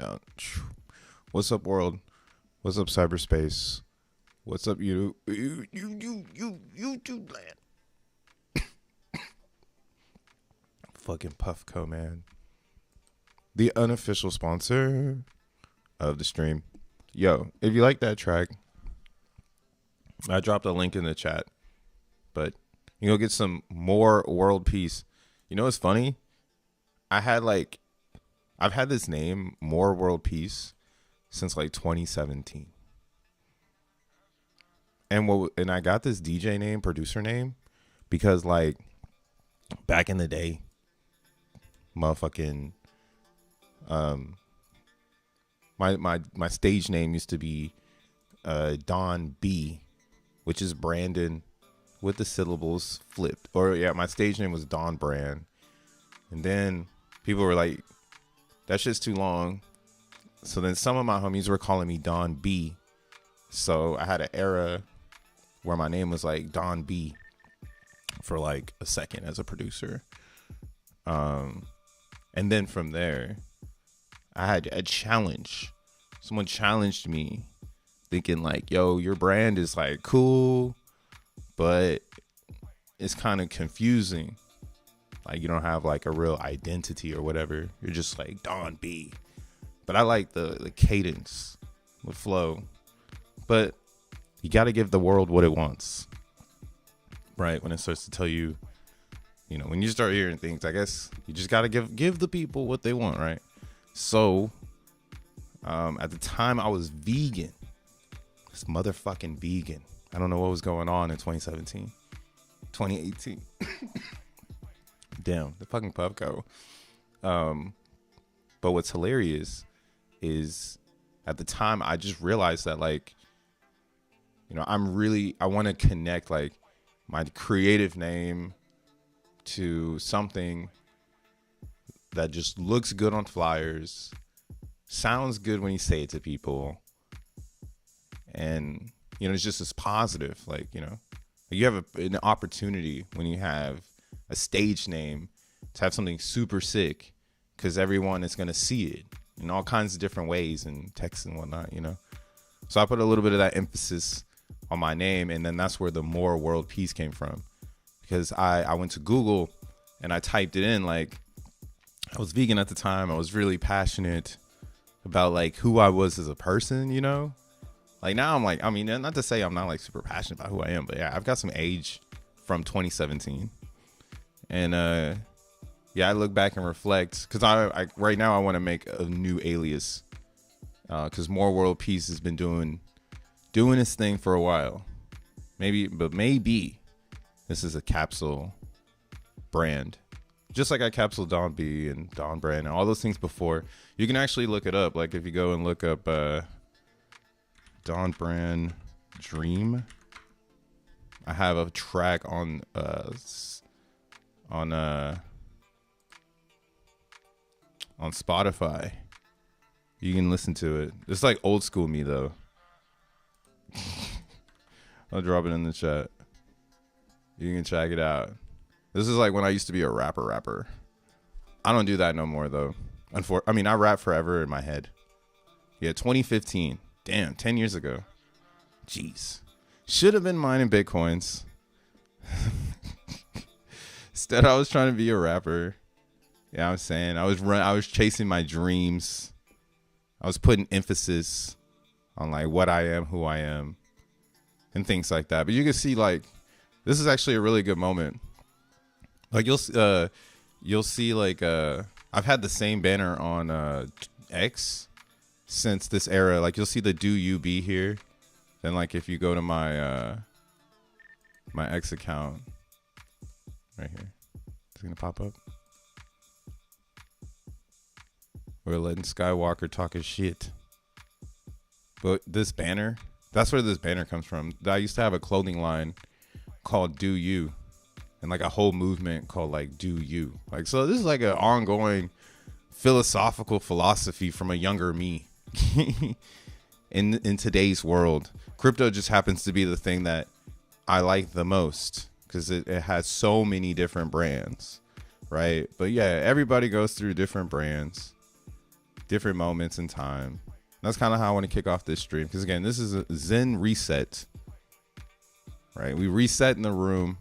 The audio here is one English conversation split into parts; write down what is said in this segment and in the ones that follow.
down. What's up, world? What's up, cyberspace? What's up, YouTube land? Fucking Puffco, man. The unofficial sponsor of the stream. Yo, if you like that track, I dropped a link in the chat, but you go get some more world peace. You know what's funny? I've had this name, More World Peace, since like 2017. And I got this DJ name, producer name, because like back in the day, motherfucking my stage name used to be Don B, which is Brandon with the syllables flipped. Or yeah, my stage name was Don Brand. And then people were like, that shit's too long. So then some of my homies were calling me Don B. So I had an era where my name was like Don B for like a second as a producer. And then from there, I had a challenge. Someone challenged me thinking like, yo, your brand is like cool, but it's kind of confusing. Like you don't have like a real identity or whatever. You're just like Don B. But I like the cadence, the flow. But you got to give the world what it wants, right? When it starts to tell you, you know, when you start hearing things, I guess you just got to give the people what they want, right? So at the time I was vegan, this motherfucking vegan. I don't know what was going on in 2017, 2018. Damn, the fucking Puffco. But what's hilarious is at the time I just realized that like, you know, I want to connect like my creative name to something that just looks good on flyers, sounds good when you say it to people, and you know, it's just as positive. Like, you know, you have an opportunity when you have a stage name to have something super sick, because everyone is going to see it in all kinds of different ways and text and whatnot, you know. So I put a little bit of that emphasis on my name, and then that's where the More World Peace came from, because I went to Google and I typed it in. Like, I was vegan at the time. I was really passionate about like who I was as a person, you know. Like now I'm like, I mean, not to say I'm not like super passionate about who I am, but yeah, I've got some age from 2017. And yeah, I look back and reflect, because I right now I want to make a new alias, because More World Peace has been doing its thing for a while. Maybe this is a capsule brand, just like I capsuled Don B and Don Brand and all those things before. You can actually look it up. Like if you go and look up Don Brand Dream, I have a track on Spotify. You can listen to it. It's like old school me though. I'll drop it in the chat. You can check it out. This is like when I used to be a rapper. I don't do that no more though. I mean, I rap forever in my head. Yeah, 2015. Damn, 10 years ago. Jeez. Should have been mining Bitcoins. Instead, I was trying to be a rapper. Yeah, I'm saying I was chasing my dreams. I was putting emphasis on like what I am, who I am, and things like that. But you can see like this is actually a really good moment. Like you'll see like I've had the same banner on X since this era. Like you'll see the "Do You Be" here. Then like if you go to my my X account right here, it's gonna pop up. We're letting Skywalker talk his shit. But this banner, that's where this banner comes from. I used to have a clothing line called Do You, and like a whole movement called like Do You. Like, so this is like an ongoing philosophical philosophy from a younger me. in today's world, crypto just happens to be the thing that I like the most, because it has so many different brands, right? But yeah, everybody goes through different brands, different moments in time. That's kind of how I want to kick off this stream. Because again, this is a Zen reset, right? We reset in the room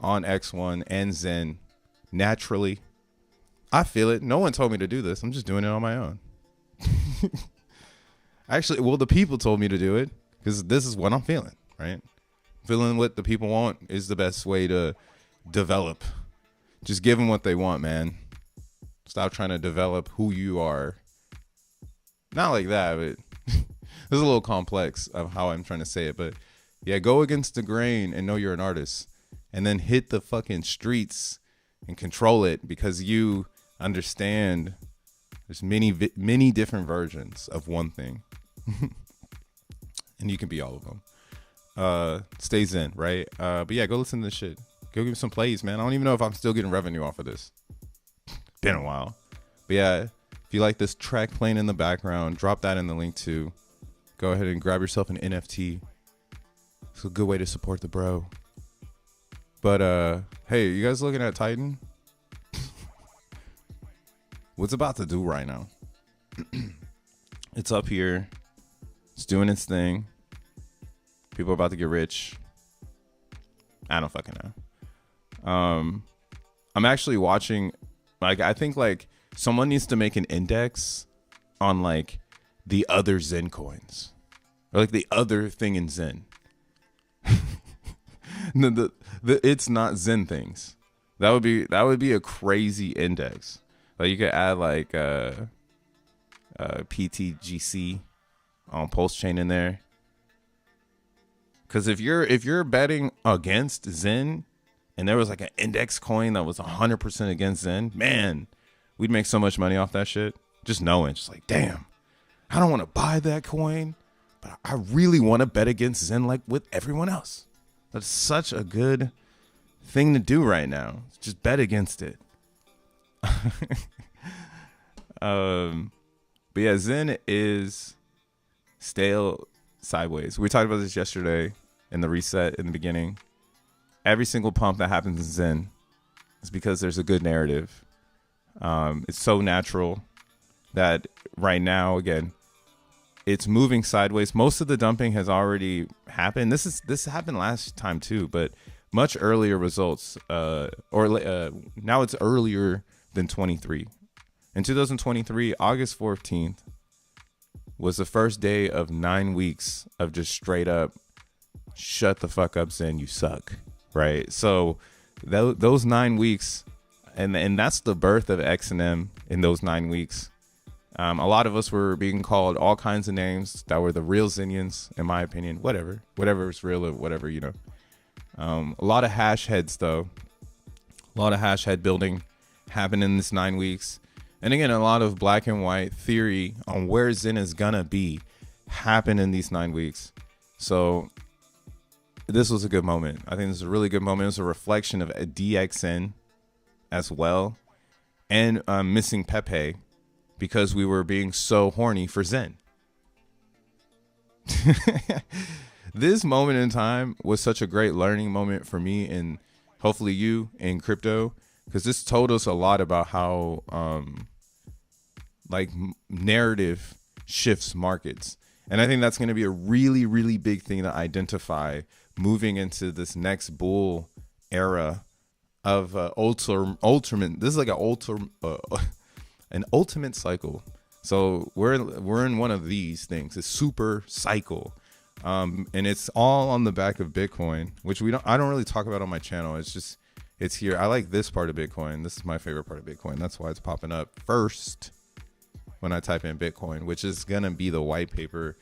on X1 and Zen naturally. I feel it. No one told me to do this. I'm just doing it on my own. Actually, well, the people told me to do it because this is what I'm feeling, right? Feeling what the people want is the best way to develop. Just give them what they want, man. Stop trying to develop who you are. Not like that, but it's a little complex of how I'm trying to say it. But yeah, go against the grain and know you're an artist. And then hit the fucking streets and control it because you understand there's many different versions of one thing. And you can be all of them. Stay zen, right? But yeah, go listen to this shit. Go give me some plays, man. I don't even know if I'm still getting revenue off of this. Been a while. But yeah, if you like this track playing in the background, drop that in the link too. Go ahead and grab yourself an NFT. It's a good way to support the bro. But hey, you guys looking at Titan? What's about to do right now? It's up here. It's doing its thing. People are about to get rich. I don't fucking know. I'm actually watching, like, I think like someone needs to make an index on like the other Zen coins or like the other thing in Zen. the it's not Zen things. That would be a crazy index. Like you could add like PTGC on Pulse Chain in there. Because if you're betting against Zen and there was like an index coin that was 100% against Zen, man, we'd make so much money off that shit. Just knowing, just like, damn, I don't want to buy that coin, but I really want to bet against Zen like with everyone else. That's such a good thing to do right now. Just bet against it. But yeah, Zen is stale sideways. We talked about this yesterday in the reset in the beginning. Every single pump that happens in Zen is because there's a good narrative. It's so natural that right now, again, it's moving sideways. Most of the dumping has already happened. This happened last time too, but much earlier results. Now it's earlier than 23. In 2023, August 14th was the first day of 9 weeks of just straight up shut the fuck up, Zen, you suck, right? So those 9 weeks, and that's the birth of XNM in those 9 weeks. A lot of us were being called all kinds of names that were the real Zenians, in my opinion. Whatever is real or whatever, you know. A lot of hash heads, though. A lot of hash head building happened in this 9 weeks. And again, a lot of black and white theory on where Zen is gonna be happened in these 9 weeks. So this was a good moment. I think this is a really good moment. It was a reflection of a DXN as well. And missing Pepe because we were being so horny for Zen. This moment in time was such a great learning moment for me and hopefully you in crypto. Because this told us a lot about how like narrative shifts markets. And I think that's going to be a really, really big thing to identify moving into this next bull era of ultimate. This is like an ultimate cycle. So we're in one of these things, a super cycle. And it's all on the back of Bitcoin, which I don't really talk about on my channel. It's here. I like this part of Bitcoin. This is my favorite part of Bitcoin. That's why it's popping up first when I type in Bitcoin, which is going to be the white paper.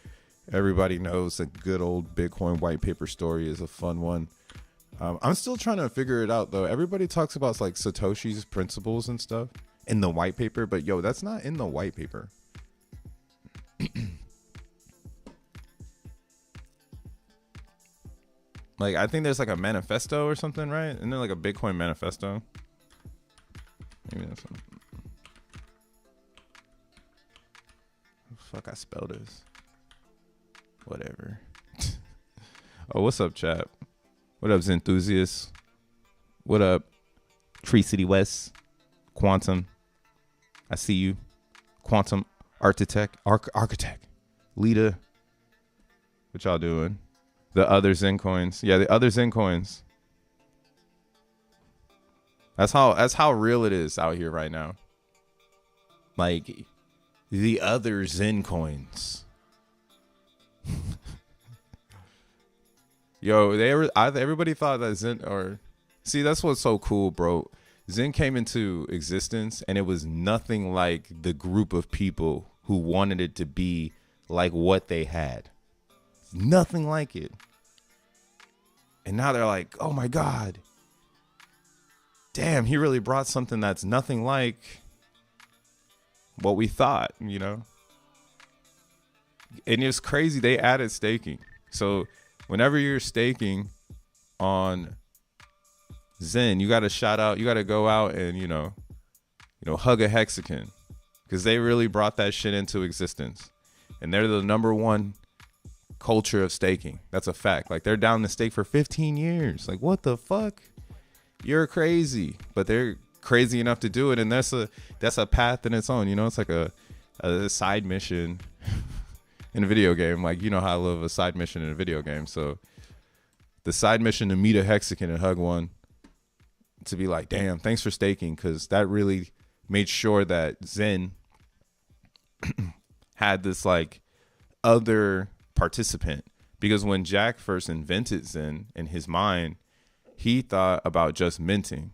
Everybody knows a good old Bitcoin white paper story is a fun one. I'm still trying to figure it out, though. Everybody talks about like Satoshi's principles and stuff in the white paper, but yo, that's not in the white paper. Like, I think there's like a manifesto or something, right? Isn't there like a Bitcoin manifesto? Maybe that's something. Fuck, I spelled this. Whatever. Oh, what's up, chat? What up, Zenthusiasts? What up, Tree City West? Quantum. I see you. Quantum architect, Lita. What y'all doing? The other Zen coins. Yeah, the other Zen coins. That's how real it is out here right now. Like the other Zen coins. Yo, everybody thought that Zen, or see, that's what's so cool, bro. Zen came into existence and it was nothing like the group of people who wanted it to be like what they had. Nothing like it. And now they're like, oh my God, damn, he really brought something that's nothing like what we thought, you know? And it's crazy. They added staking. So whenever you're staking on Zen, you got to shout out, you got to go out and, you know, hug a hexagon, because they really brought that shit into existence. And they're the #1 culture of staking. That's a fact. Like, they're down to stake for 15 years. Like, what the fuck? You're crazy. But they're crazy enough to do it, and that's a path in its own. You know, it's like a side mission in a video game. Like, you know how I love a side mission in a video game. So the side mission to meet a hexagon and hug one, to be like, damn, thanks for staking, because that really made sure that Zen had this like other participant. Because when Jack first invented Zen, in his mind, he thought about just minting.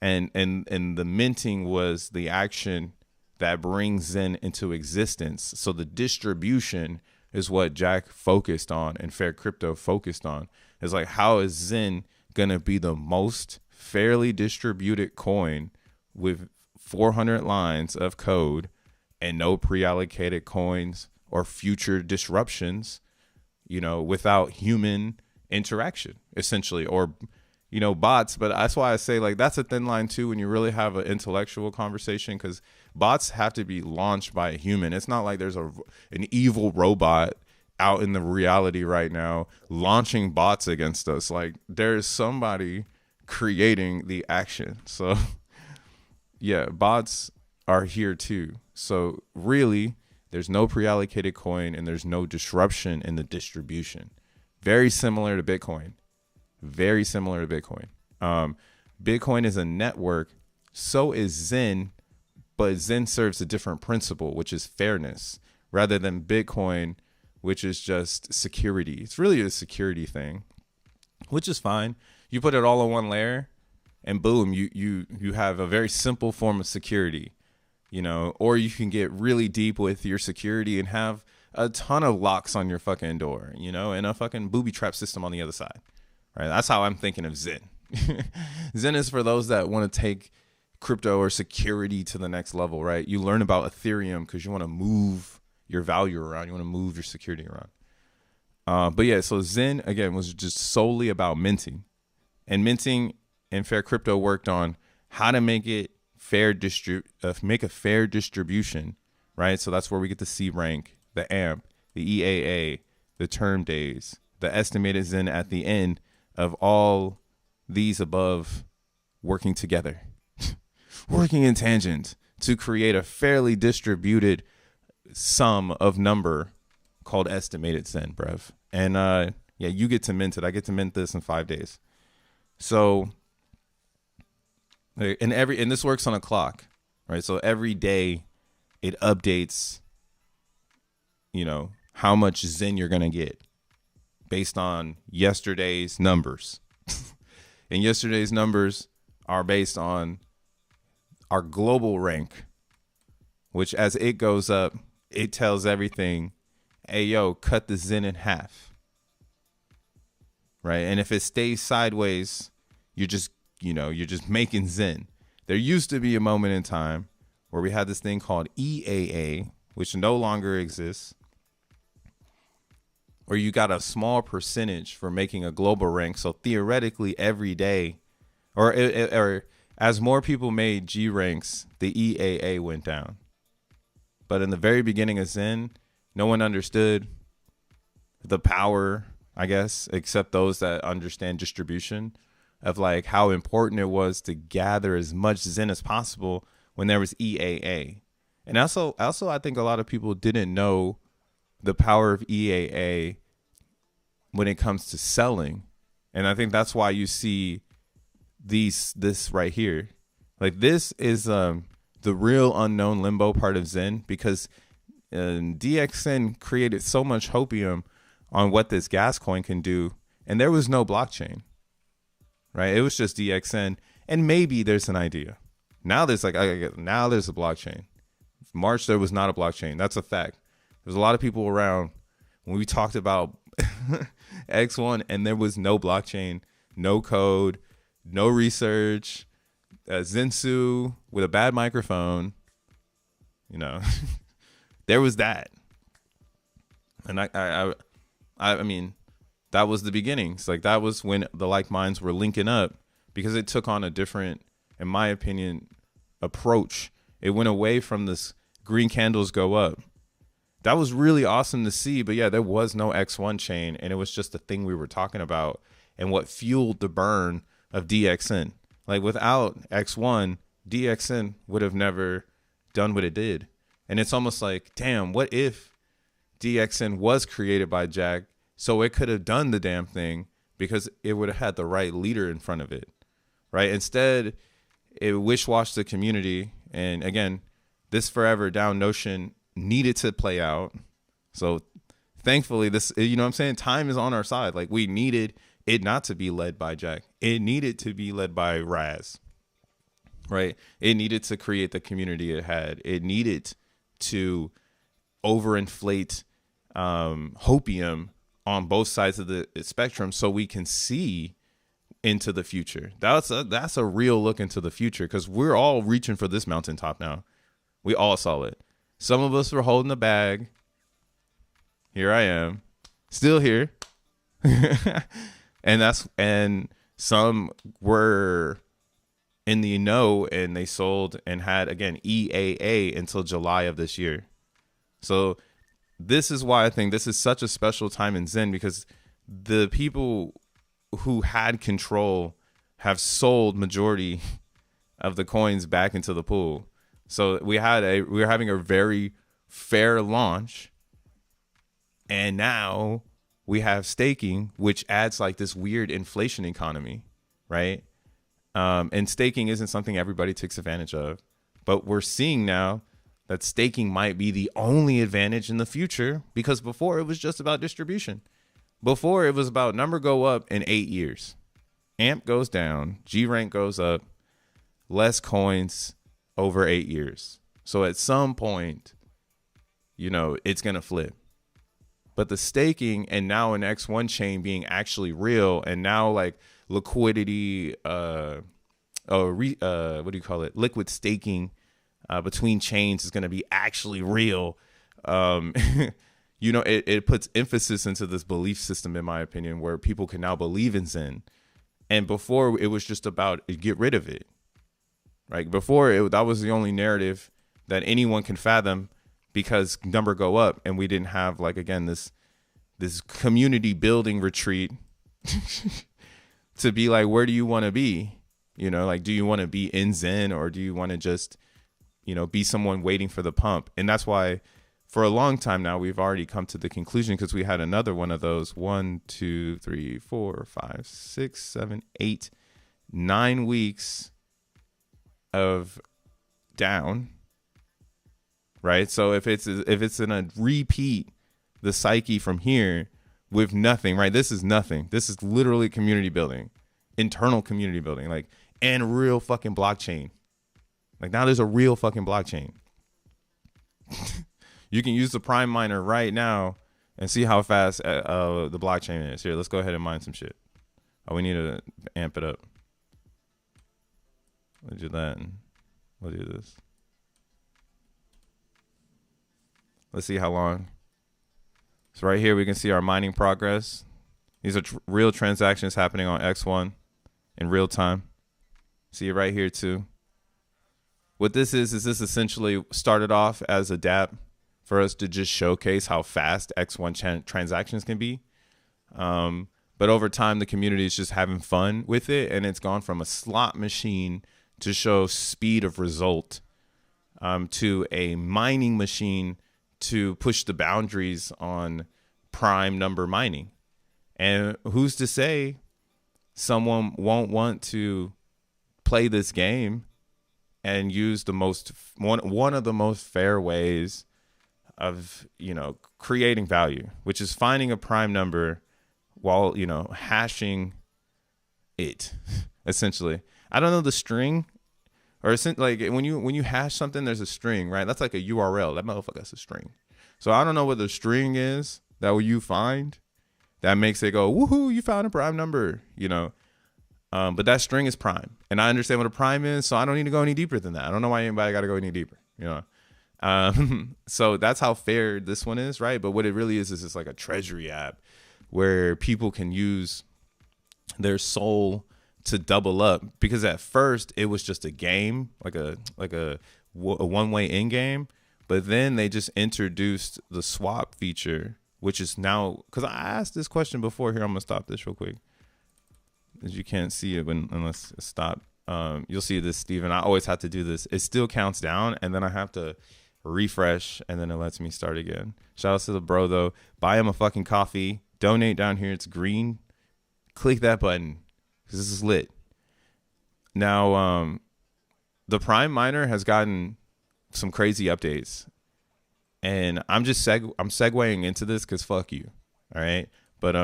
And the minting was the action that brings Zen into existence. So the distribution is what Jack focused on and Fair Crypto focused on. It's like, how is Zen gonna be the most fairly distributed coin with 400 lines of code and no pre-allocated coins or future disruptions, you know, without human interaction, essentially, or, you know, bots. But that's why I say, like, that's a thin line too when you really have an intellectual conversation, because bots have to be launched by a human. It's not like there's an evil robot out in the reality right now launching bots against us. Like, there's somebody creating the action. So yeah, bots are here too. So really, there's no pre-allocated coin and there's no disruption in the distribution. Very similar to Bitcoin. Very similar to Bitcoin. Bitcoin is a network. So is Zen, but Zen serves a different principle, which is fairness, rather than Bitcoin, which is just security. It's really a security thing, which is fine. You put it all on one layer and boom, you have a very simple form of security, you know, or you can get really deep with your security and have a ton of locks on your fucking door, you know, and a fucking booby trap system on the other side. Right? That's how I'm thinking of Zen. Zen is for those that want to take crypto or security to the next level, right? You learn about Ethereum because you want to move your value around. You want to move your security around. But yeah, so Zen, again, was just solely about minting. And minting and Fair Crypto worked on how to make it make a fair distribution, right? So that's where we get the C rank, the AMP, the EAA, the term days, the estimated Zen at the end of all these above working together, working in tangent to create a fairly distributed sum of number called estimated Zen, bruv. And yeah, you get to mint it. I get to mint this in 5 days. So, and this works on a clock, right? So every day it updates, you know, how much Zen you're going to get based on yesterday's numbers. And yesterday's numbers are based on our global rank, which as it goes up, it tells everything, hey, yo, cut the Zen in half. Right? And if it stays sideways, you're just making Zen. There used to be a moment in time where we had this thing called EAA, which no longer exists, where you got a small percentage for making a global rank. So theoretically, every day, or as more people made G ranks, the EAA went down. But in the very beginning of Zen, no one understood the power, I guess, except those that understand distribution, of like how important it was to gather as much Zen as possible when there was EAA. And also, I think a lot of people didn't know the power of EAA when it comes to selling. And I think that's why you see this right here. Like this is the real unknown limbo part of Zen, because DXN created so much hopium on what this gas coin can do, and there was no blockchain, right? It was just DXN, and maybe there's an idea. Now there's now there's a blockchain. March there was not a blockchain. That's a fact. There's a lot of people around when we talked about X1, and there was no blockchain, no code, no research. Zensu with a bad microphone, you know. There was that. And I mean, that was the beginnings. Like that was when the like minds were linking up, because it took on a different, in my opinion, approach. It went away from this green candles go up. That was really awesome to see. But yeah, there was no X1 chain, and it was just the thing we were talking about and what fueled the burn of DXN. Like without X1, DXN would have never done what it did. And it's almost like, damn, what if DXN was created by Jack, so it could have done the damn thing, because it would have had the right leader in front of it, right? Instead, it wish-washed the community. And again, this forever down notion needed to play out. So thankfully, this, you know what I'm saying? Time is on our side. Like we needed it not to be led by Jack. It needed to be led by Raz, right? It needed to create the community it had. It needed to overinflate hopium on both sides of the spectrum so we can see into the future. That's a real look into the future, because we're all reaching for this mountaintop now. We all saw it. Some of us were holding the bag. Here I am, still here. And some were in the know, and they sold and had, again, EAA until July of this year. So this is why I think this is such a special time in Zen, because the people who had control have sold majority of the coins back into the pool. So we were having a very fair launch, and now we have staking, which adds like this weird inflation economy, right? And staking isn't something everybody takes advantage of, but we're seeing now that staking might be the only advantage in the future, because before it was just about distribution. Before it was about number go up in 8 years, AMP goes down, G rank goes up, less coins over 8 years. So at some point, you know, it's going to flip. But the staking, and now an X1 chain being actually real, and now like liquidity, what do you call it? Liquid staking between chains is going to be actually real. You know, it puts emphasis into this belief system, in my opinion, where people can now believe in Zen. And before, it was just about get rid of it. Right? Before, that was the only narrative that anyone can fathom, because number go up, and we didn't have, like, again, this community building retreat to be like, where do you want to be? You know, like, do you want to be in Zen, or do you want to just, you know, be someone waiting for the pump? And that's why for a long time now, we've already come to the conclusion, because we had another one of those 1, 2, 3, 4, 5, 6, 7, 8, 9 weeks of down. Right. So if it's in a repeat, the psyche from here with nothing, right? This is nothing. This is literally community building, internal community building, like, and real fucking blockchain. Like, now there's a real fucking blockchain. You can use the PrimeMiner right now and see how fast the blockchain is. Here, let's go ahead and mine some shit. Oh, we need to amp it up. We'll do that. And we'll do this. Let's see how long. So right here, we can see our mining progress. These are real transactions happening on X1 in real time. See it right here too. What this is this essentially started off as a dApp for us to just showcase how fast X1 transactions can be. But over time, the community is just having fun with it, and it's gone from a slot machine to show speed of result. to a mining machine to push the boundaries on prime number mining. And who's to say someone won't want to play this game and use the most one of the most fair ways of, you know, creating value, which is finding a prime number while, you know, hashing it essentially. I don't know the string, or like when you hash something, there's a string, right? That's like a URL. That motherfucker's a string. So I don't know what the string is that you find that makes it go, woohoo, you found a prime number, you know. But that string is prime, and I understand what a prime is, so I don't need to go any deeper than that. I don't know why anybody got to go any deeper, you know. So that's how fair this one is, right? But what it really is it's like a treasury app where people can use their soul to double up, because at first it was just a game, like a one-way in game, but then they just introduced the swap feature, which is now, because I asked this question before. Here, I'm gonna stop this real quick, as you can't see it unless it's stopped. You'll see this, Steven. I always have to do this. It still counts down, and then I have to refresh, and then it lets me start again. Shout out to the bro, though. Buy him a fucking coffee. Donate down here. It's green. Click that button, because this is lit. Now, the PrimeMiner has gotten some crazy updates, and I'm just I'm segueing into this because fuck you, all right? But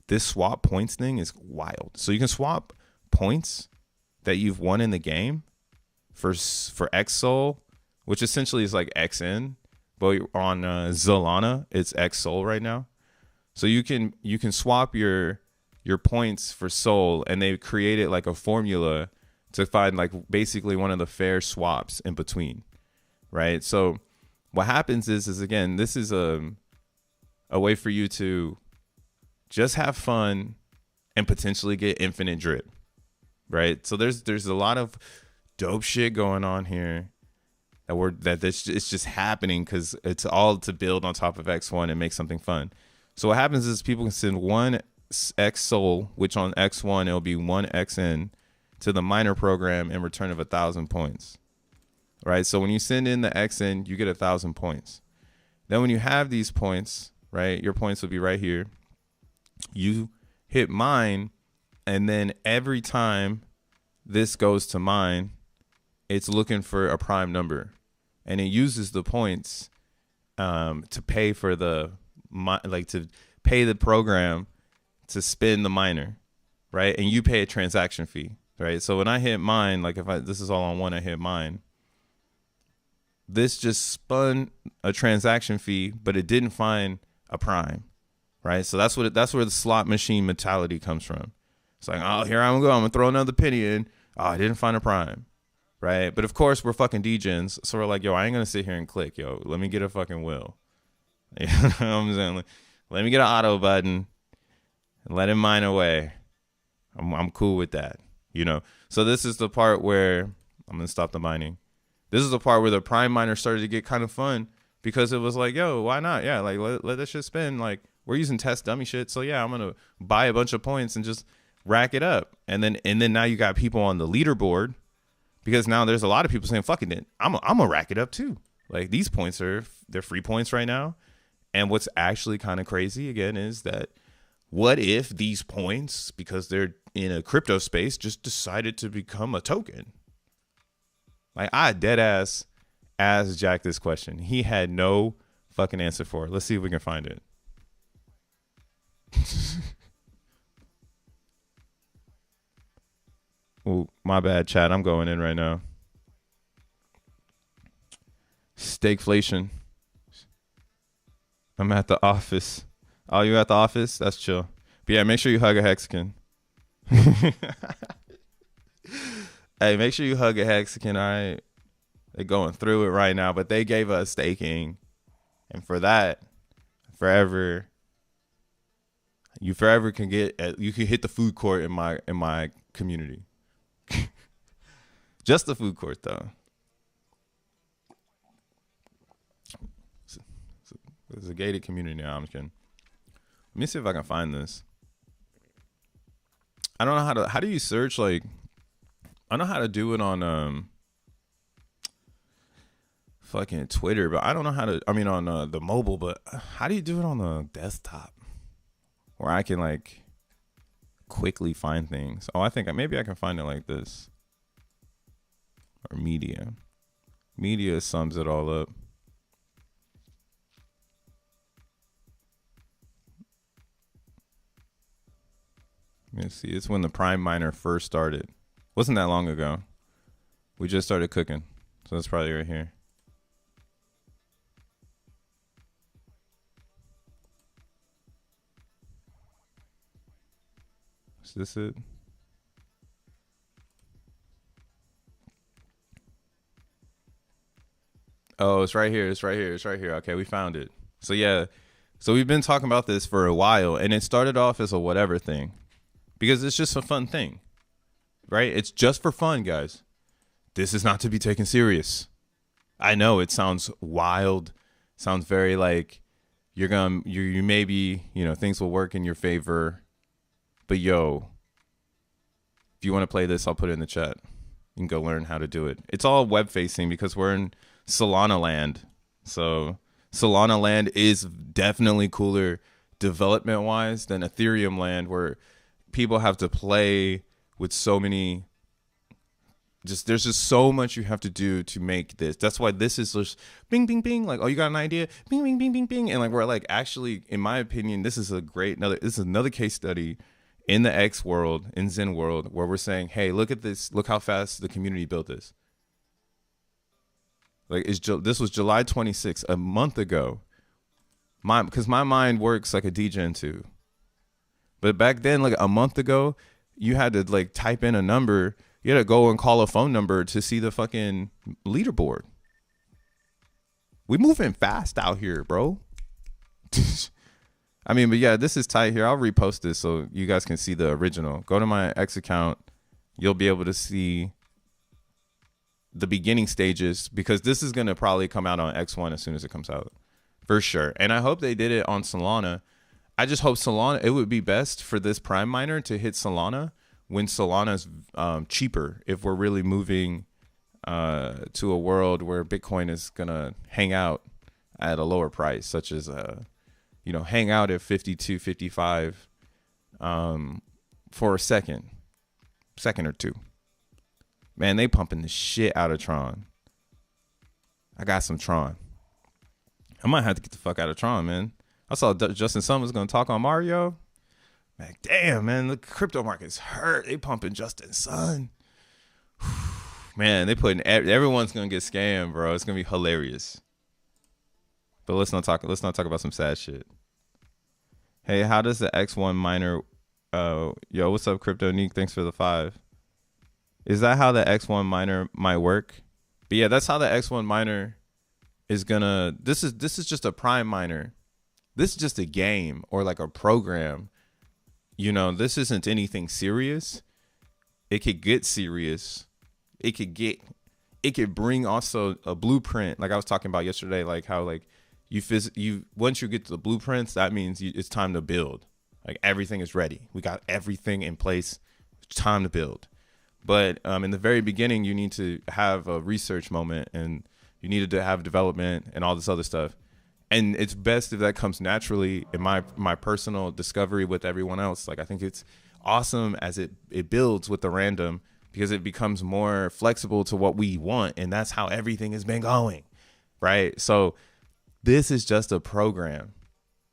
this swap points thing is wild. So you can swap points that you've won in the game for XSOL, which essentially is like XN, but on Solana it's XSOL right now. So you can swap your points for Sol, and they created like a formula to find like basically one of the fair swaps in between, right? So what happens is again, this is a way for you to just have fun and potentially get infinite drip, right? So there's a lot of dope shit going on here it's just happening because it's all to build on top of X1 and make something fun. So what happens is people can send one X Sol, which on X1 it'll be one XN, to the miner program in return of 1,000 points, right? So when you send in the XN, you get 1,000 points. Then when you have these points, right, your points will be right here. You hit mine, and then every time this goes to mine, it's looking for a prime number, and it uses the points to pay for to pay the program to spin the miner, right? And you pay a transaction fee, right? So when I hit mine, like this is all on one, I hit mine, this just spun a transaction fee, but it didn't find a prime, right? So that's where the slot machine mentality comes from. It's like, oh, here I'm gonna throw another penny in. Oh, I didn't find a prime, right? But of course we're fucking degens, so we're like, yo, I ain't gonna sit here and click, yo. Let me get a fucking will. You know what I'm saying? Let me get an auto button and let it mine away. I'm cool with that, you know. So this is the part where I'm gonna stop the mining. This is the part where the PrimeMiner started to get kind of fun, because it was like, yo, why not? Yeah, like let that shit spin. Like, we're using test dummy shit, so yeah, I'm gonna buy a bunch of points and just rack it up. And then now you got people on the leaderboard, because now there's a lot of people saying, fucking it, I'm gonna rack it up too. Like, these points they're free points right now. And what's actually kind of crazy again is that, what if these points, because they're in a crypto space, just decided to become a token? Like, I dead asked Jack this question. He had no fucking answer for it. Let's see if we can find it. Oh, my bad, chat. I'm going in right now. Steakflation. I'm at the office. Oh, you at the office? That's chill. But yeah, make sure you hug a Hexagon. Hey, make sure you hug a Hexagon, all right? They're going through it right now, but they gave us staking. And for that, you forever can you can hit the food court in my community. Just the food court, though. It's a gated community now. I'm just kidding. Let me see if I can find this. I don't know how do you search, like, I don't know how to do it on fucking Twitter, but I don't know how to. I mean, on the mobile, but how do you do it on the desktop where I can like quickly find things? Oh, I think maybe I can find it like this. Or media. Media sums it all up. Let me see. It's when the PrimeMiner first started. Wasn't that long ago. We just started cooking. So it's probably right here. Is this it? Oh, it's right here. It's right here. It's right here. Okay, we found it. So yeah. So we've been talking about this for a while, and it started off as a whatever thing. Because it's just a fun thing. Right? It's just for fun, guys. This is not to be taken serious. I know it sounds wild. Sounds very like you maybe, you know, things will work in your favor. But yo, if you want to play this, I'll put it in the chat. You can go learn how to do it. It's all web facing because we're in Solana land. So Solana land is definitely cooler development wise than Ethereum land, where people have to play with so many. There's just so much you have to do to make this. That's why this is just bing, bing, bing. Like, oh, you got an idea? Bing, bing, bing, bing, bing. And like, we're like, actually, in my opinion, this is another case study in the X world, in Zen world, where we're saying, hey, look at this. Look how fast the community built this. Like, this was July 26th, a month ago. Because my mind works like a DGen 2. But back then, like a month ago, you had to like type in a number. You had to go and call a phone number to see the fucking leaderboard. We moving fast out here, bro. I mean, but yeah, this is tight here. I'll repost this so you guys can see the original. Go to my X account. You'll be able to see the beginning stages, because this is going to probably come out on X1 as soon as it comes out. For sure. And I hope they did it on Solana. I just hope Solana, it would be best for this PrimeMiner to hit Solana when Solana's cheaper, if we're really moving to a world where Bitcoin is going to hang out at a lower price, such as, hang out at 52, 55 for a second or two. Man, they pumping the shit out of Tron. I got some Tron. I might have to get the fuck out of Tron, man. I saw Justin Sun was going to talk on Mario. Like, damn, man, the crypto market's hurt. They pumping Justin Sun. Man, everyone's going to get scammed, bro. It's going to be hilarious. But let's not talk about some sad shit. Hey, how does the X1 miner yo, what's up, Crypto Neek? Thanks for the 5. Is that how the X1 miner might work? But yeah, that's how the X1 miner is gonna. This is just a PrimeMiner. This is just a game or like a program. This isn't anything serious. It could get serious. It could bring also a blueprint, like I was talking about yesterday, like how like you once you get to the blueprints, that means it's time to build. Like everything is ready. We got everything in place. It's time to build. But in the very beginning, you need to have a research moment, and you needed to have development and all this other stuff. And it's best if that comes naturally in my personal discovery with everyone else. Like, I think it's awesome as it builds with the random, because it becomes more flexible to what we want. And that's how everything has been going. Right. So this is just a program.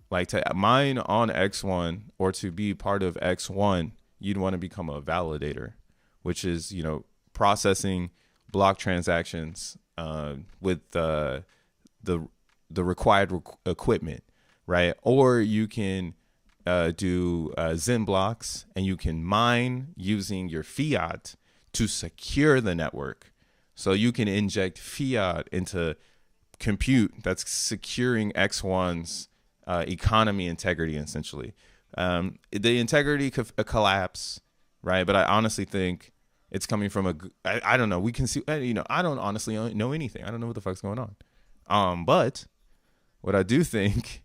Like, to mine on X1 or to be part of X1, you'd want to become a validator, which is, processing block transactions with the required equipment, right? Or you can do XENblocks, and you can mine using your fiat to secure the network. So you can inject fiat into compute that's securing X1's economy integrity, essentially. The integrity could collapse, right? But I honestly think it's coming from I don't know. We can see, I don't honestly know anything. I don't know what the fuck's going on. But what I do think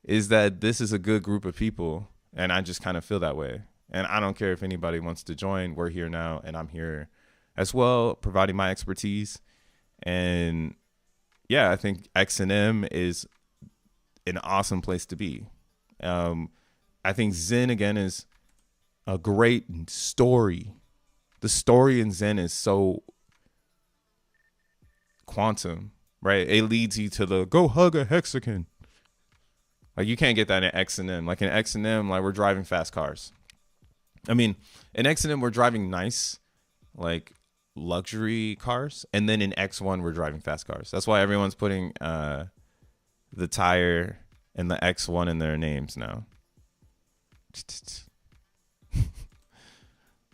is that this is a good group of people, and I just kind of feel that way. And I don't care if anybody wants to join. We're here now, and I'm here as well, providing my expertise. And yeah, I think XNM is an awesome place to be. I think Zen again is a great story. The story in Zen is so quantum, right? It leads you to the go hug a hexagon. Like you can't get that in XNM. Like in XNM, like we're driving fast cars. I mean, in XNM we're driving nice, like luxury cars, and then in X1 we're driving fast cars. That's why everyone's putting the tire and the X1 in their names now.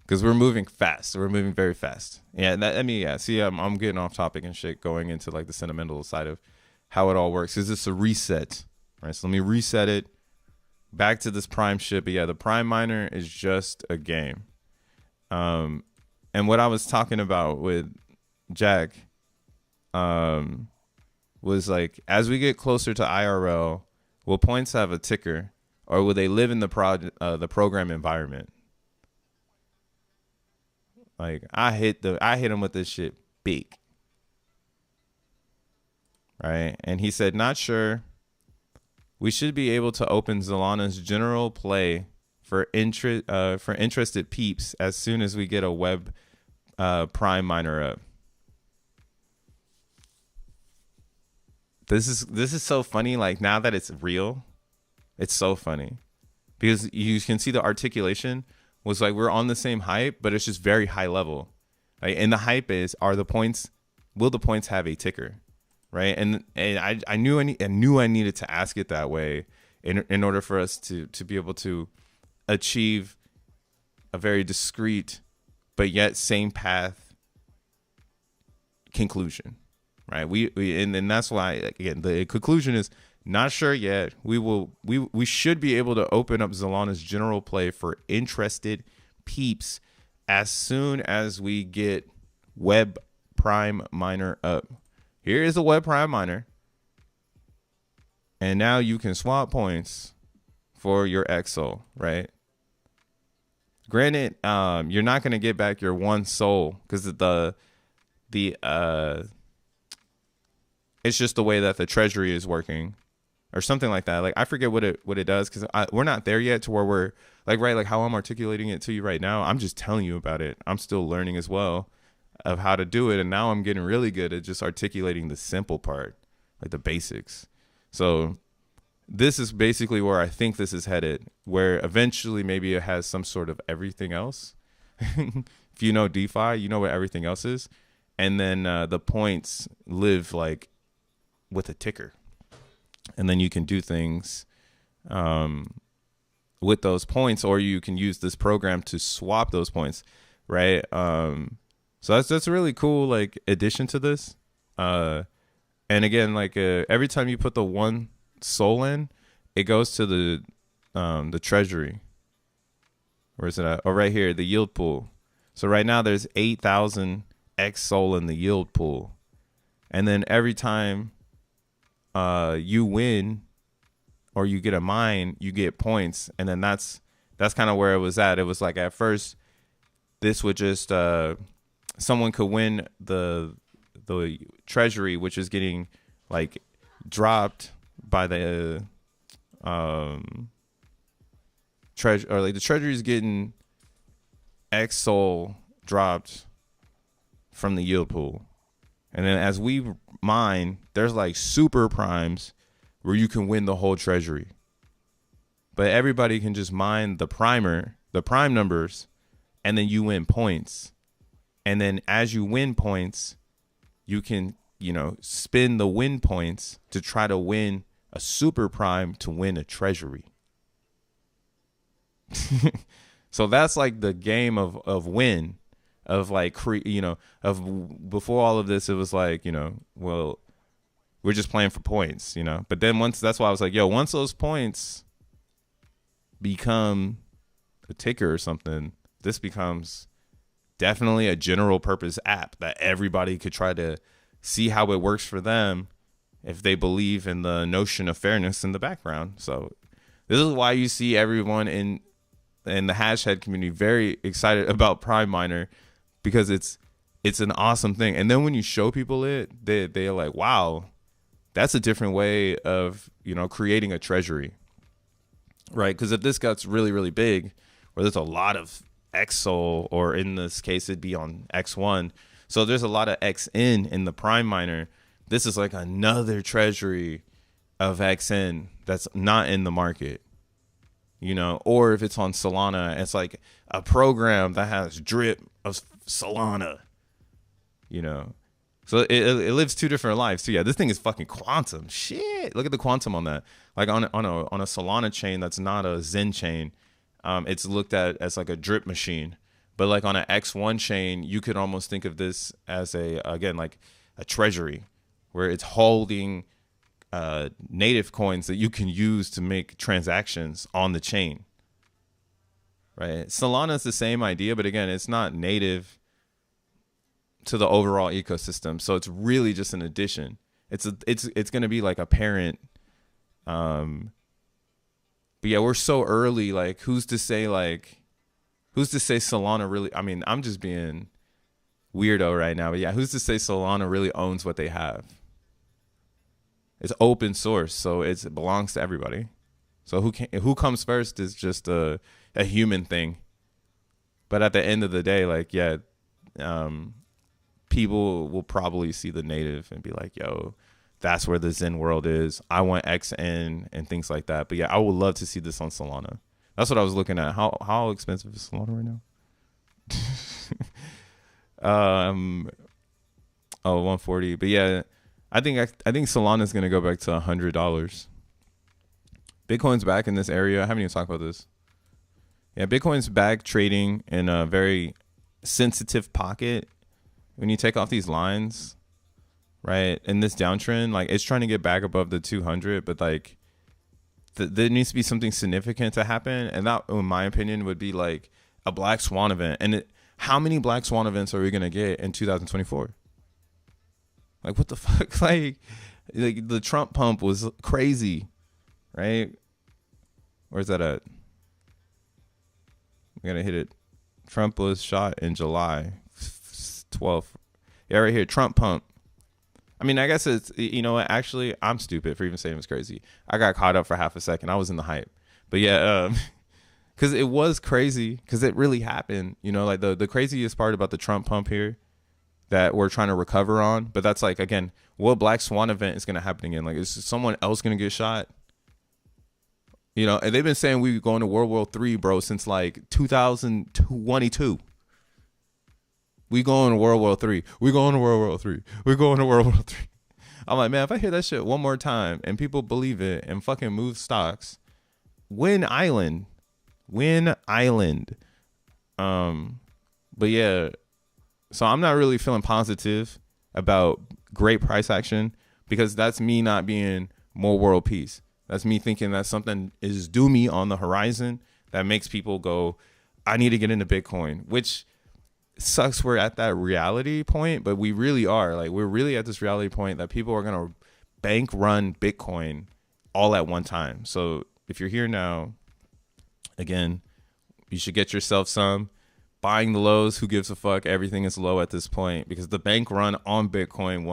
Because we're moving fast. We're moving very fast. Yeah, yeah. See, I'm getting off topic and shit, going into like the sentimental side of how it all works. Is this a reset? Right. So let me reset it back to this Prime shit. But yeah, the PrimeMiner is just a game. And what I was talking about with Jack, was like as we get closer to IRL, will points have a ticker, or will they live in the program environment? Like I hit him with this shit big, right? And he said, not sure. We should be able to open Solana's general play for interested peeps as soon as we get a web PrimeMiner up. This is so funny. Like now that it's real, it's so funny because you can see the articulation was like we're on the same hype, but it's just very high level. Like, and the hype is, will the points have a ticker, right? And I knew I needed to ask it that way in order for us to be able to achieve a very discreet but yet same path conclusion, right? And that's why again the conclusion is not sure yet. We should be able to open up Solana's general play for interested peeps as soon as we get web PrimeMiner up. Here is a web PrimeMiner, and now you can swap points for your XO, right? Granted, you're not gonna get back your one soul because it's just the way that the treasury is working. Or something like that. Like I forget what it does because we're not there yet to where we're like right like how I'm articulating it to you right now. I'm just telling you about it. I'm still learning as well of how to do it, and now I'm getting really good at just articulating the simple part, like the basics. So this is basically where I think this is headed, where eventually maybe it has some sort of everything else. If you know DeFi, you know what everything else is, and then the points live like with a ticker. And then you can do things with those points, or you can use this program to swap those points, right? So that's a really cool like addition to this. And again, like every time you put the one soul in, it goes to the treasury. Where is it at? Oh, right here, the yield pool. So right now there's 8,000 X soul in the yield pool, and then every time you win or you get a mine, you get points, and then that's kind of where it was at. It was like at first this would just someone could win the treasury, which is getting like dropped by the treasure, or like the treasury is getting X soul dropped from the yield pool. And then as we mine, there's like super primes where you can win the whole treasury. But everybody can just mine the prime numbers, and then you win points. And then as you win points, you can, spin the win points to try to win a super prime to win a treasury. So that's like the game of win. Of like, of before all of this, it was like, well, we're just playing for points, But then that's why I was like, once those points become a ticker or something, this becomes definitely a general purpose app that everybody could try to see how it works for them if they believe in the notion of fairness in the background. So this is why you see everyone in the hashtag community very excited about PrimeMiner, because it's an awesome thing. And then when you show people it, they're like, wow, that's a different way of, you know, creating a treasury, right? Because if this gets really, really big, where there's a lot of XSOL, or in this case, it'd be on X1. So there's a lot of XN in the PrimeMiner. This is like another treasury of XN that's not in the market, you know. Or if it's on Solana, it's like a program that has drip of Solana, you know. So it lives two different lives. So yeah, this thing is fucking quantum. Shit, look at the quantum on that. Like on a Solana chain that's not a Zen chain, it's looked at as like a drip machine. But like on an X1 chain, you could almost think of this as like a treasury, where it's holding native coins that you can use to make transactions on the chain. Right? Solana is the same idea, but again, it's not native to the overall ecosystem. So it's really just an addition. It's going to be like a parent. But yeah, we're so early. Like, who's to say Solana really, I mean, I'm just being weirdo right now, but yeah, who's to say Solana really owns what they have? It's open source, so it belongs to everybody. So who comes first is just a human thing. But at the end of the day, like, yeah, people will probably see the native and be like, yo, that's where the Zen world is. I want XN and things like that. But yeah, I would love to see this on Solana. That's what I was looking at. How expensive is Solana right now? 140. But yeah, I think Solana is gonna go back to $100. Bitcoin's back in this area. I haven't even talked about this. Yeah, Bitcoin's back trading in a very sensitive pocket. When you take off these lines, right, in this downtrend, like, it's trying to get back above the 200, but like there needs to be something significant to happen, and that, in my opinion, would be like a black swan event. And how many black swan events are we gonna get in 2024? Like, what the fuck? Like the Trump pump was crazy, right? Where's that at? We gotta hit it. Trump was shot in July 12th. Yeah, right here. Trump pump. I mean, I guess it's, you know what? Actually, I'm stupid for even saying it was crazy. I got caught up for half a second. I was in the hype. But yeah, because it was crazy, because it really happened. You know, like the craziest part about the Trump pump here that we're trying to recover on. But that's like, again, what black swan event is going to happen again? Like, is someone else going to get shot? You know, and they've been saying we were going to World War III, bro, since like 2022. We going to World War III. We going to World War III. We going to World War III. I'm like, man, if I hear that shit one more time and people believe it and fucking move stocks, win island. But yeah, so I'm not really feeling positive about great price action, because that's me not being more world peace. That's me thinking that something is due me on the horizon that makes people go, I need to get into Bitcoin, which sucks. We're at that reality point, but we really are. Like, we're really at this reality point that people are going to bank run Bitcoin all at one time. So if you're here now, again, you should get yourself some. Buying the lows, who gives a fuck? Everything is low at this point, because the bank run on Bitcoin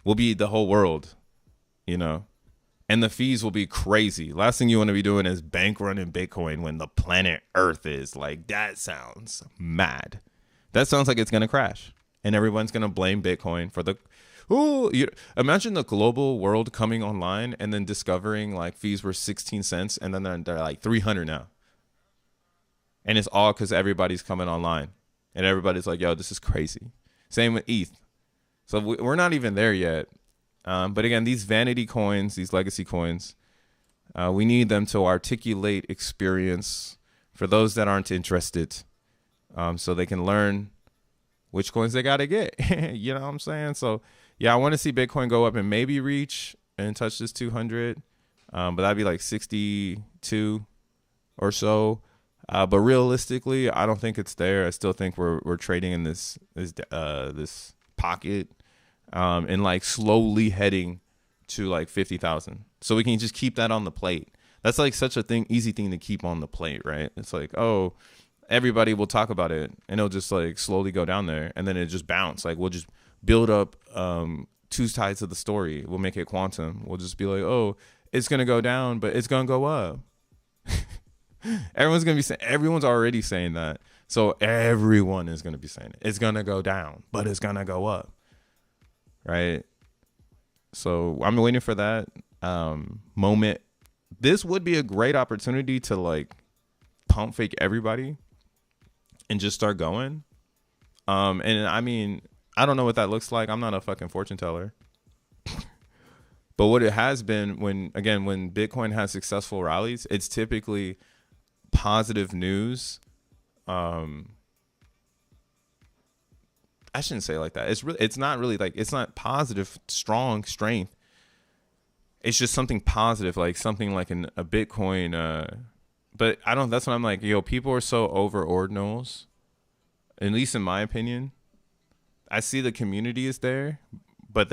will be the whole world, you know, and the fees will be crazy. Last thing you want to be doing is bank running Bitcoin when the planet Earth is like, that sounds mad. That sounds like it's going to crash, and everyone's going to blame Bitcoin for the, imagine the global world coming online and then discovering like fees were 16 cents and then they're like 300 now. And it's all because everybody's coming online and everybody's like, yo, this is crazy. Same with ETH. So we're not even there yet. But again, these vanity coins, these legacy coins, we need them to articulate experience for those that aren't interested, so they can learn which coins they got to get. You know what I'm saying? So yeah, I want to see Bitcoin go up and maybe reach and touch this 200. But that'd be like 62 or so. But realistically, I don't think it's there. I still think we're trading in this pocket, and like slowly heading to like 50,000. So we can just keep that on the plate. That's like such a easy thing to keep on the plate, right? It's like, oh, everybody will talk about it and it'll just like slowly go down there, and then it just bounce. Like, we'll just build up two sides of the story. We'll make it quantum. We'll just be like, oh, it's gonna go down, but it's gonna go up. Everyone's already saying that. So everyone is gonna be saying it. It's gonna go down, but it's gonna go up. Right? So I'm waiting for that moment. This would be a great opportunity to like pump fake everybody and just start going. And I mean, I don't know what that looks like. I'm not a fucking fortune teller. But what it has been when Bitcoin has successful rallies, it's typically positive news. I shouldn't say it like that. It's not really like, it's not positive, strong strength. It's just something positive, like something like a Bitcoin. But that's what I'm like, yo, people are so over ordinals, at least in my opinion. I see the community is there, but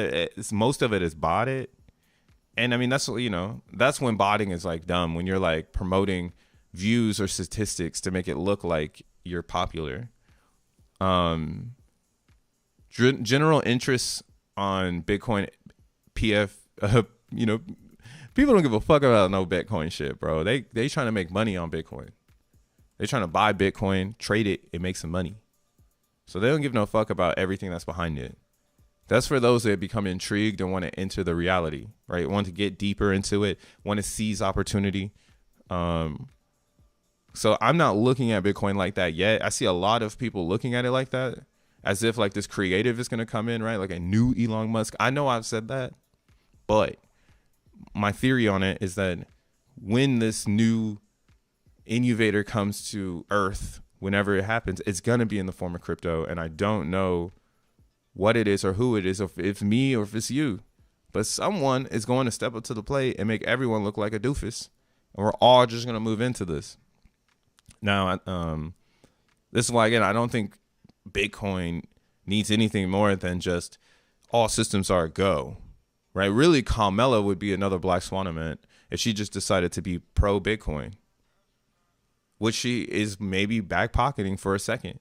most of it is botted. And I mean, that's when botting is like dumb, when you're like promoting views or statistics to make it look like you're popular. General interest on Bitcoin PF, people don't give a fuck about no Bitcoin shit, bro. They trying to make money on Bitcoin. They trying to buy Bitcoin, trade it, and make some money. So they don't give no fuck about everything that's behind it. That's for those that become intrigued and want to enter the reality, right? Want to get deeper into it, want to seize opportunity. So I'm not looking at Bitcoin like that yet. I see a lot of people looking at it like that, as if like this creative is going to come in, right? Like a new Elon Musk. I know I've said that, but my theory on it is that when this new innovator comes to Earth, whenever it happens, it's going to be in the form of crypto. And I don't know what it is or who it is, or if it's me or if it's you, but someone is going to step up to the plate and make everyone look like a doofus. And we're all just going to move into this. Now, this is why, again, I don't think Bitcoin needs anything more than just all systems are a go, right? Really, Carmela would be another Black Swan event if she just decided to be pro Bitcoin, which she is maybe back pocketing for a second,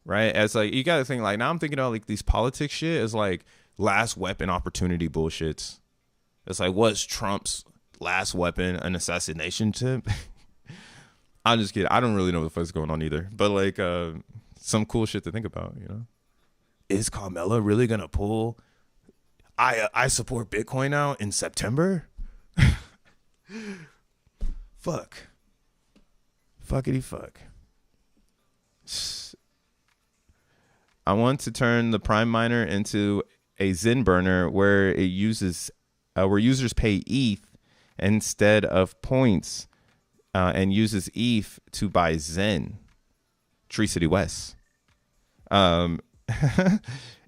right? As like, you got to think like, now I'm thinking about like these politics shit is like last weapon opportunity bullshits. It's like, what's Trump's last weapon? An assassination tip? I'm just kidding. I don't really know what the fuck's going on either, but like some cool shit to think about, Is Carmela really gonna pull I support Bitcoin now in September? Fuck. Fuckity fuck. I want to turn the PrimeMiner into a Zen burner where it uses where users pay ETH instead of points, and uses ETH to buy Zen. Tree City West. And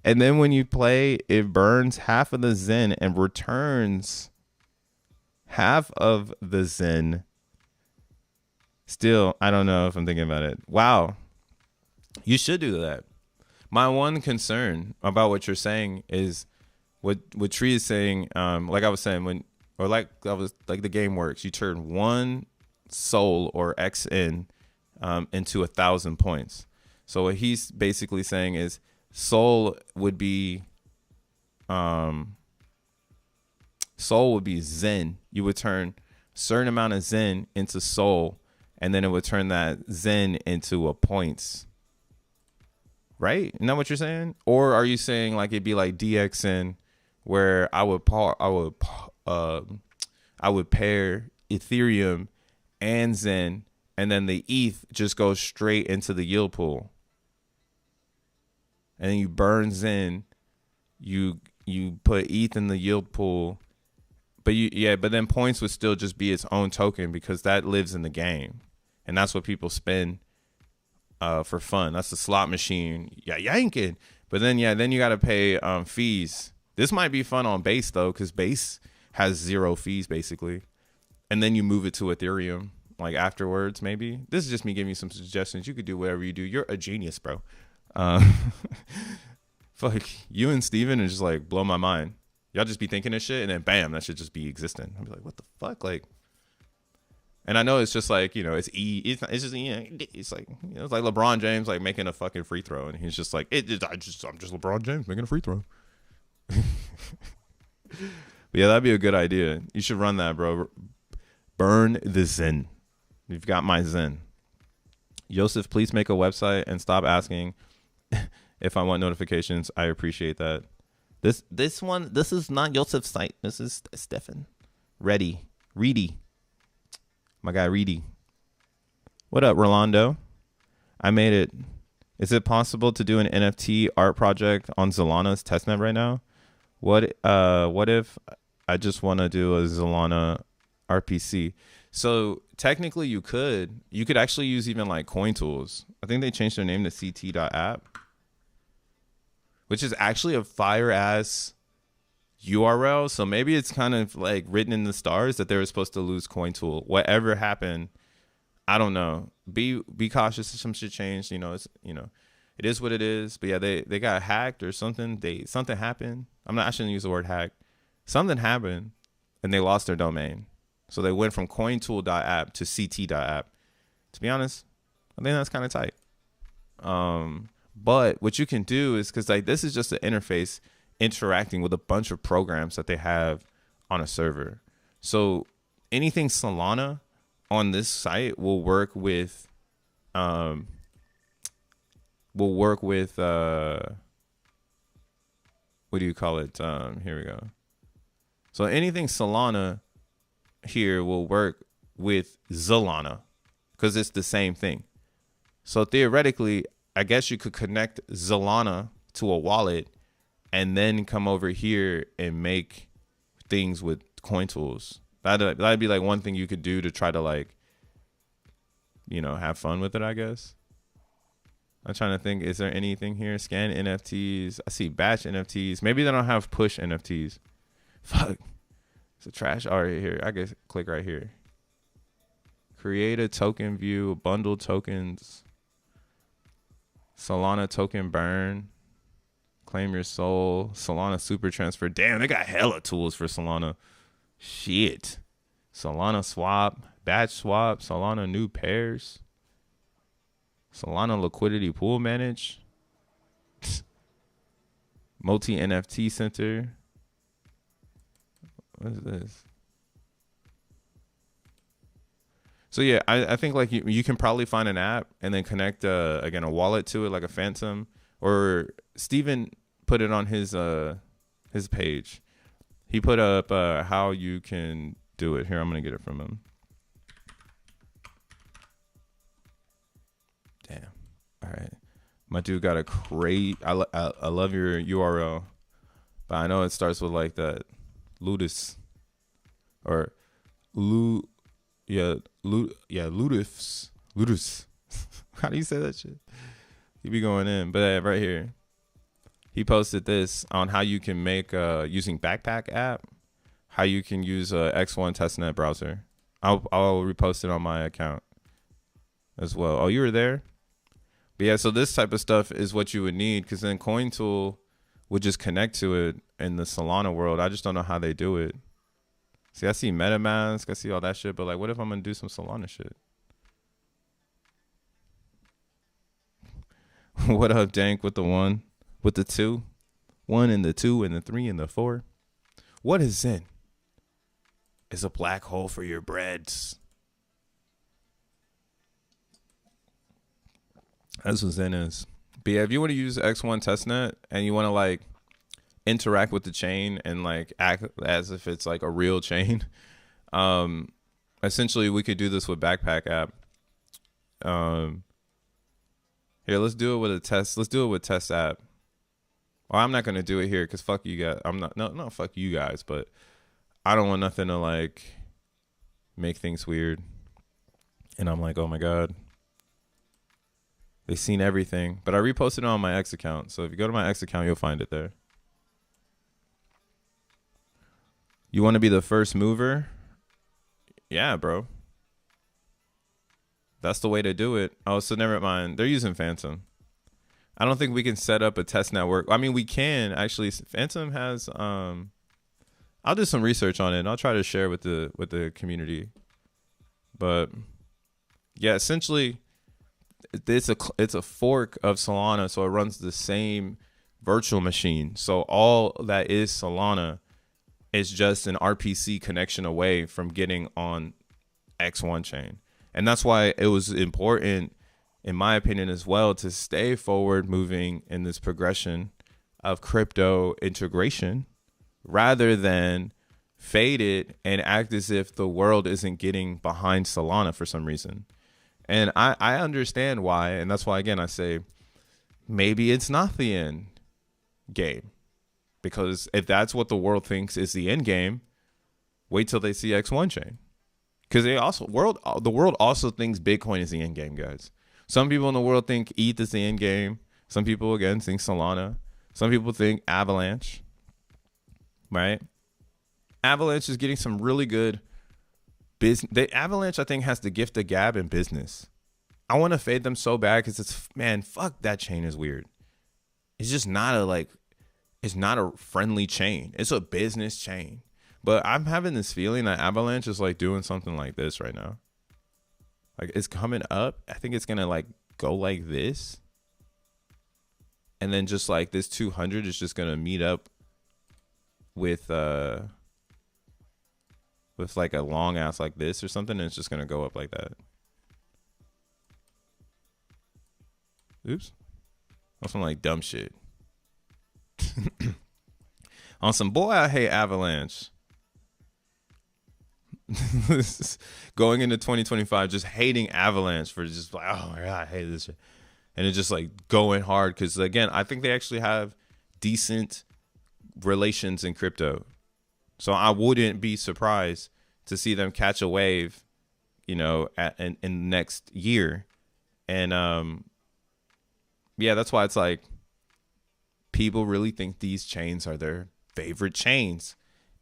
then when you play, it burns half of the Zen and returns half of the Zen. Still, I don't know if I'm thinking about it. Wow. You should do that. My one concern about what you're saying is what Tree is saying, like I was saying, the game works. You turn one Sol or XN into 1,000 points. So what he's basically saying is Sol would be Zen. You would turn a certain amount of Zen into Sol, and then it would turn that Zen into a points. Right? Isn't that what you're saying? Or are you saying like it'd be like DXN, where I would pair Ethereum and Zen, and then the ETH just goes straight into the yield pool, and then you burn Zen, you put ETH in the yield pool, but then points would still just be its own token because that lives in the game, and that's what people spend for fun. That's the slot machine, yanking. But then you got to pay fees. This might be fun on Base though, because Base has 0 fees basically, and then you move it to Ethereum like afterwards. Maybe this is just me giving you some suggestions. You could do whatever you do. You're a genius, bro. Fuck, you and Steven is just like blow my mind. Y'all just be thinking of shit, and then bam, that should just be existing. I'd be like, what the fuck, like. And I know it's just like, it's it's like, it's like LeBron James like making a fucking free throw, and he's just like, I'm just LeBron James making a free throw. But yeah, that'd be a good idea. You should run that, bro. Burn the Zen. You've got my Zen. Joseph, please make a website and stop asking if I want notifications. I appreciate that. This is not Joseph's site. This is Stefan. Reedy. My guy Reedy. What up, Rolando? I made it. Is it possible to do an NFT art project on Solana's testnet right now? What if I just want to do a Solana RPC? So technically you could actually use even like coin tools. I think they changed their name to CT.app, which is actually a fire ass URL. So maybe it's kind of like written in the stars that they were supposed to lose coin tool. Whatever happened, I don't know. Be cautious if some shit changed. It is what it is. But yeah, they got hacked or something. Something happened. I shouldn't use the word hack. Something happened and they lost their domain. So they went from cointool.app to ct.app. To be honest, I think that's kind of tight. But what you can do is, because like this is just an interface interacting with a bunch of programs that they have on a server. So anything Solana on this site will work with what do you call it? Here we go. So anything Solana here will work with Solana because it's the same thing. So theoretically, I guess you could connect Solana to a wallet and then come over here and make things with coin tools. That'd be like one thing you could do to try to like, have fun with it, I guess. I'm trying to think, is there anything here? Scan NFTs. I see batch NFTs. Maybe they don't have push NFTs. Fuck. It's a trash art here. I guess click right here. Create a token view, bundle tokens. Solana token burn. Claim your soul. Solana super transfer. Damn, they got hella tools for Solana. Shit. Solana swap. Batch swap. Solana new pairs. Solana liquidity pool manage. Multi NFT center. What is this? So yeah, I think like you can probably find an app and then connect again a wallet to it, like a Phantom. Or Steven put it on his page. He put up how you can do it. Here, I'm gonna get it from him. Damn. All right. My dude got a crate. I love your URL, but I know it starts with like that Ludus or Ludus. How do you say that shit? He be going in, but right here, he posted this on how you can make using Backpack app, how you can use a X1 testnet browser. I'll repost it on my account as well. Oh, you were there? But yeah, so this type of stuff is what you would need, because then CoinTool would just connect to it in the Solana world. I just don't know how they do it. See, I see MetaMask, I see all that shit, but like, what if I'm gonna do some Solana shit? What up, Dank, with the 1, with the 2, 1 and the 2 and the 3 and the 4? What is XEN? It's a black hole for your breads. That's what XEN is. But yeah, if you want to use X1 testnet and you want to like interact with the chain and like act as if it's like a real chain, essentially we could do this with Backpack app. Here, let's do it with a test. Let's do it with test app. Well, I'm not gonna do it here because fuck you guys. I'm not no fuck you guys, but I don't want nothing to like make things weird. And I'm like, oh my god. They've seen everything. But I reposted it on my X account. So if you go to my X account, you'll find it there. You want to be the first mover? Yeah, bro. That's the way to do it. Oh, so never mind. They're using Phantom. I don't think we can set up a test network. I mean, we can actually. Phantom has. I'll do some research on it. And I'll try to share with the community. But yeah, essentially, it's a fork of Solana, so it runs the same virtual machine. So all that is Solana is just an RPC connection away from getting on X1 chain. And that's why it was important, in my opinion, as well, to stay forward moving in this progression of crypto integration rather than fade it and act as if the world isn't getting behind Solana for some reason. And I understand why. And that's why, again, I say maybe it's not the end game. Because if that's what the world thinks is the end game, wait till they see X1 chain. Because the world also thinks Bitcoin is the end game, guys. Some people in the world think ETH is the end game. Some people, again, think Solana. Some people think Avalanche, right? Avalanche is getting some really good business. Avalanche, I think, has the gift of gab in business. I want to fade them so bad because it's, man, fuck, that chain is weird. It's just not it's not a friendly chain. It's a business chain. But I'm having this feeling that Avalanche is like doing something like this right now. Like it's coming up. I think it's going to like go like this. And then just like this 200 is just going to meet up with like a long ass like this or something. And it's just going to go up like that. Oops. On some like dumb shit. On some boy, I hate Avalanche. Going into 2025, just hating Avalanche for just like, oh my God, I hate this shit. And it's just like going hard because, again, I think they actually have decent relations in crypto. So I wouldn't be surprised to see them catch a wave, you know, in the next year. And yeah, that's why it's like people really think these chains are their favorite chains.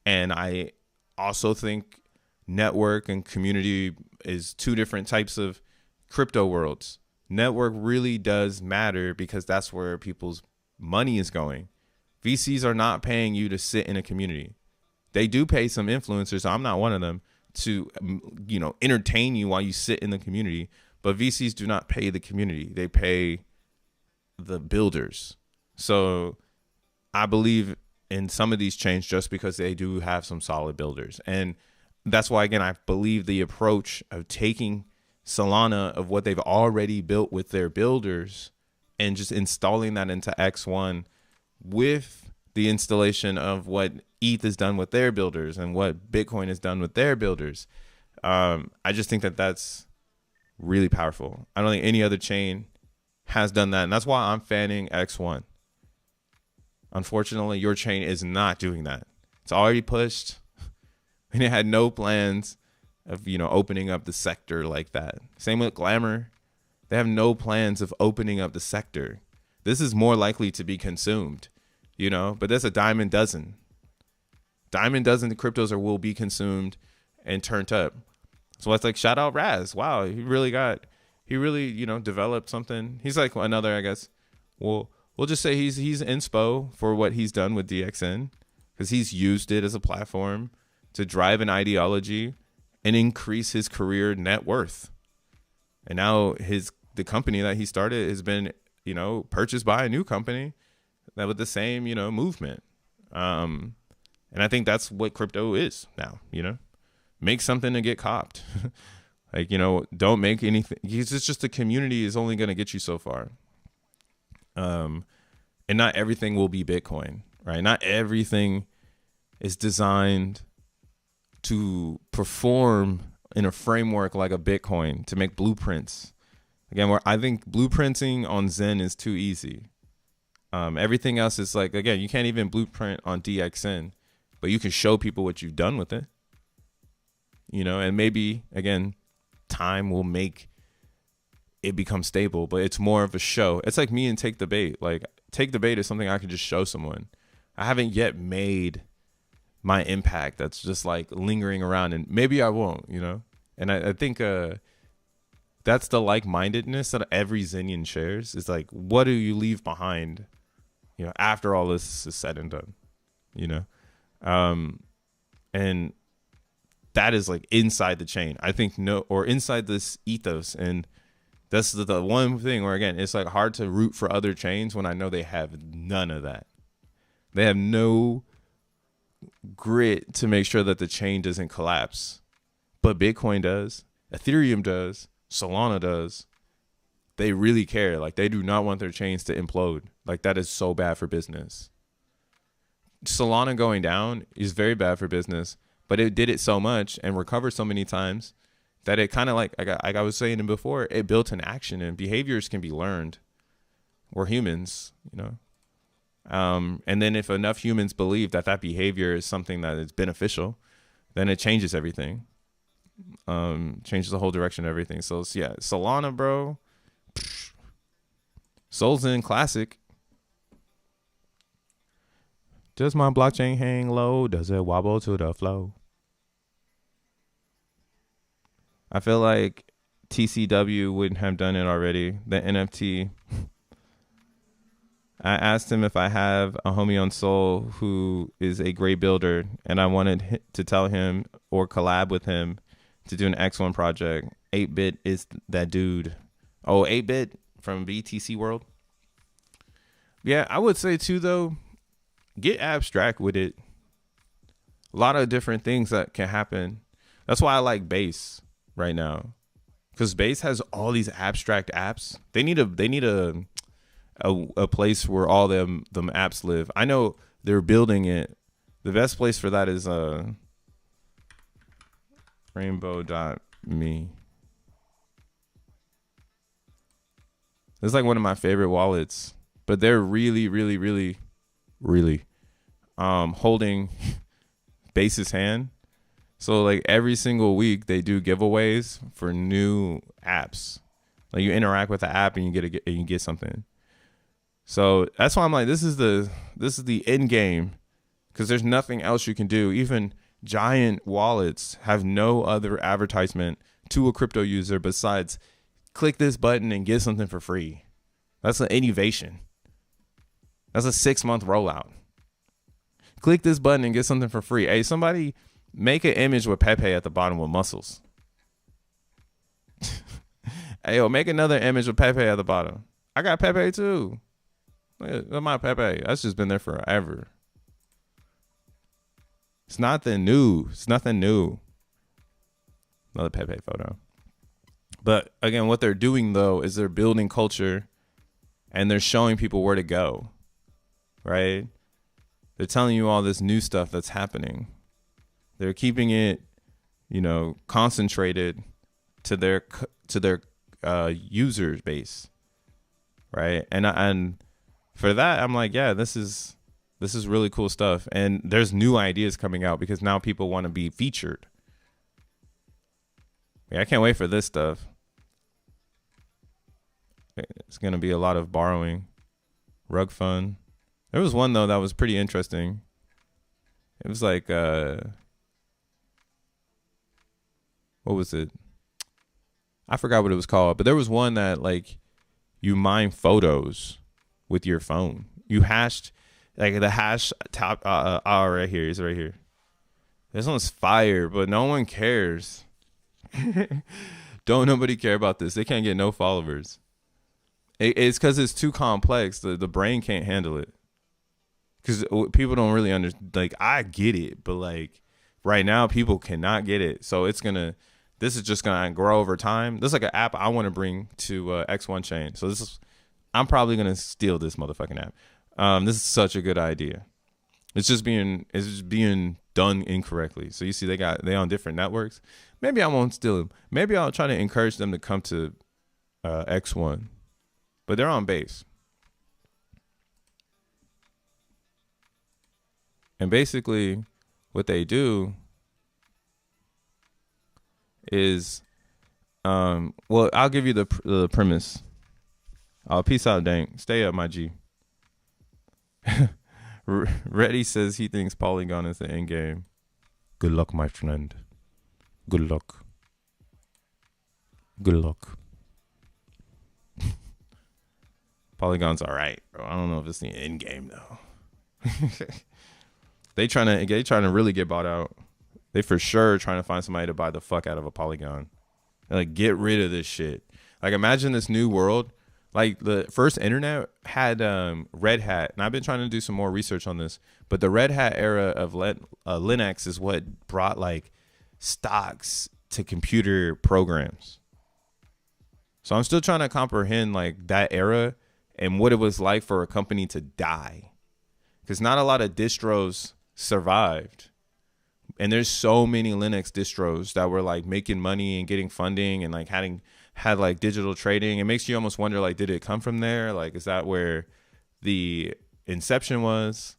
And I also think network and community is two different types of crypto worlds. Network really does matter because that's where people's money is going. VCs are not paying you to sit in a community. They do pay some influencers. I'm not one of them to, you know, entertain you while you sit in the community. But VCs do not pay the community. They pay the builders. So I believe in some of these chains just because they do have some solid builders. And that's why, again, I believe the approach of taking Solana of what they've already built with their builders and just installing that into X1 with the installation of what ETH has done with their builders and what Bitcoin has done with their builders. I just think that that's really powerful. I don't think any other chain has done that. And that's why I'm fanning X1. Unfortunately, your chain is not doing that. It's already pushed. And it had no plans of, you know, opening up the sector like that. Same with Glamour. They have no plans of opening up the sector. This is more likely to be consumed, you know, but that's a dime a dozen. Dime a dozen cryptos will be consumed and turned up. So it's like, shout out Raz. Wow, he really, you know, developed something. He's like another, I guess. Well, we'll just say he's inspo for what he's done with DXN because he's used it as a platform to drive an ideology and increase his career net worth. And now the company that he started has been, you know, purchased by a new company that with the same, you know, movement. And I think that's what crypto is now, you know, make something to get copped. Like, you know, don't make anything. It's just the community is only going to get you so far. And not everything will be Bitcoin, right? Not everything is designed to perform in a framework like a Bitcoin, to make blueprints. Again, where I think blueprinting on Zen is too easy. Everything else is like, again, you can't even blueprint on DXN, but you can show people what you've done with it. You know, and maybe, again, time will make it become stable, but it's more of a show. It's like me and Take the Bait. Like, Take the Bait is something I can just show someone. I haven't yet made my impact that's just like lingering around, and maybe I won't, you know. And I think that's the like-mindedness that every Zenian shares, is like, what do you leave behind, you know, after all this is said and done, you know. And that is like inside the chain, I think, or inside this ethos and That's the one thing where, again, it's like hard to root for other chains when I know they have none of that. They have no grit to make sure that the chain doesn't collapse. But Bitcoin does. Ethereum does. Solana does. They really care. Like, they do not want their chains to implode. Like, that is so bad for business. Solana going down is very bad for business, but it did it so much and recovered so many times that it kind of like I was saying before, it built an action, and behaviors can be learned. We're humans, you know. And then if enough humans believe that that behavior is something that is beneficial, then it changes everything. Changes the whole direction of everything. So yeah, Solana, bro. solXEN classic. Does my blockchain hang low? Does it wobble to the flow? I feel like TCW wouldn't have done it already. The NFT. I asked him if I have a homie on Sol who is a great builder, and I wanted to tell him or collab with him to do an X1 project. 8-Bit is that dude. Oh, 8-Bit from BTC World. Yeah, I would say too, though, get abstract with it. A lot of different things that can happen. That's why I like Base right now, because Base has all these abstract apps. They need a place where all them apps live. I know they're building it. The best place for that is rainbow.me. It's like one of my favorite wallets, but they're really holding Base's hand. So like every single week they do giveaways for new apps. Like you interact with the app and you get something. So that's why I'm like, this is the end game, because there's nothing else you can do. Even giant wallets have no other advertisement to a crypto user besides click this button and get something for free. That's an innovation. That's a 6-month rollout. Click this button and get something for free. Hey, somebody make an image with Pepe at the bottom with muscles. Hey, yo, make another image with Pepe at the bottom. I got Pepe too. Look at my Pepe. That's just been there forever. It's nothing new. It's nothing new. Another Pepe photo. But again, what they're doing though is they're building culture, and they're showing people where to go. Right? They're telling you all this new stuff that's happening. They're keeping it, you know, concentrated to their user base, right? And for that, I'm like, yeah, this is really cool stuff. And there's new ideas coming out because now people want to be featured. Yeah, I can't wait for this stuff. It's gonna be a lot of borrowing, rug fun. There was one though that was pretty interesting. It was like what was it? I forgot what it was called, but there was one that like you mine photos with your phone. You hashed like the hash top right here. It's right here. This one's fire, but no one cares. Don't nobody care about this. They can't get no followers. It's because it's too complex. The brain can't handle it. Because people don't really understand. Like, I get it, but like right now people cannot get it. So this is just gonna grow over time. This is like an app I want to bring to X1 chain. So I'm probably gonna steal this motherfucking app. This is such a good idea. It's just being done incorrectly. So you see they on different networks. Maybe I won't steal them. Maybe I'll try to encourage them to come to X1. But they're on Base. And basically what they do is, well, I'll give you the premise. Peace out, Dank. Stay up, my G. Reddy says he thinks Polygon is the end game. Good luck, my friend. Good luck. Good luck. Polygon's all right, bro. I don't know if it's the end game though. They trying to really get bought out. They for sure trying to find somebody to buy the fuck out of a Polygon. They're like, get rid of this shit. Like imagine this new world. Like the first internet had Red Hat, and I've been trying to do some more research on this. But the Red Hat era of Linux is what brought like stocks to computer programs. So I'm still trying to comprehend like that era and what it was like for a company to die, because not a lot of distros survived. And there's so many Linux distros that were like making money and getting funding and like had like digital trading. It makes you almost wonder, like, did it come from there? Like, is that where the inception was?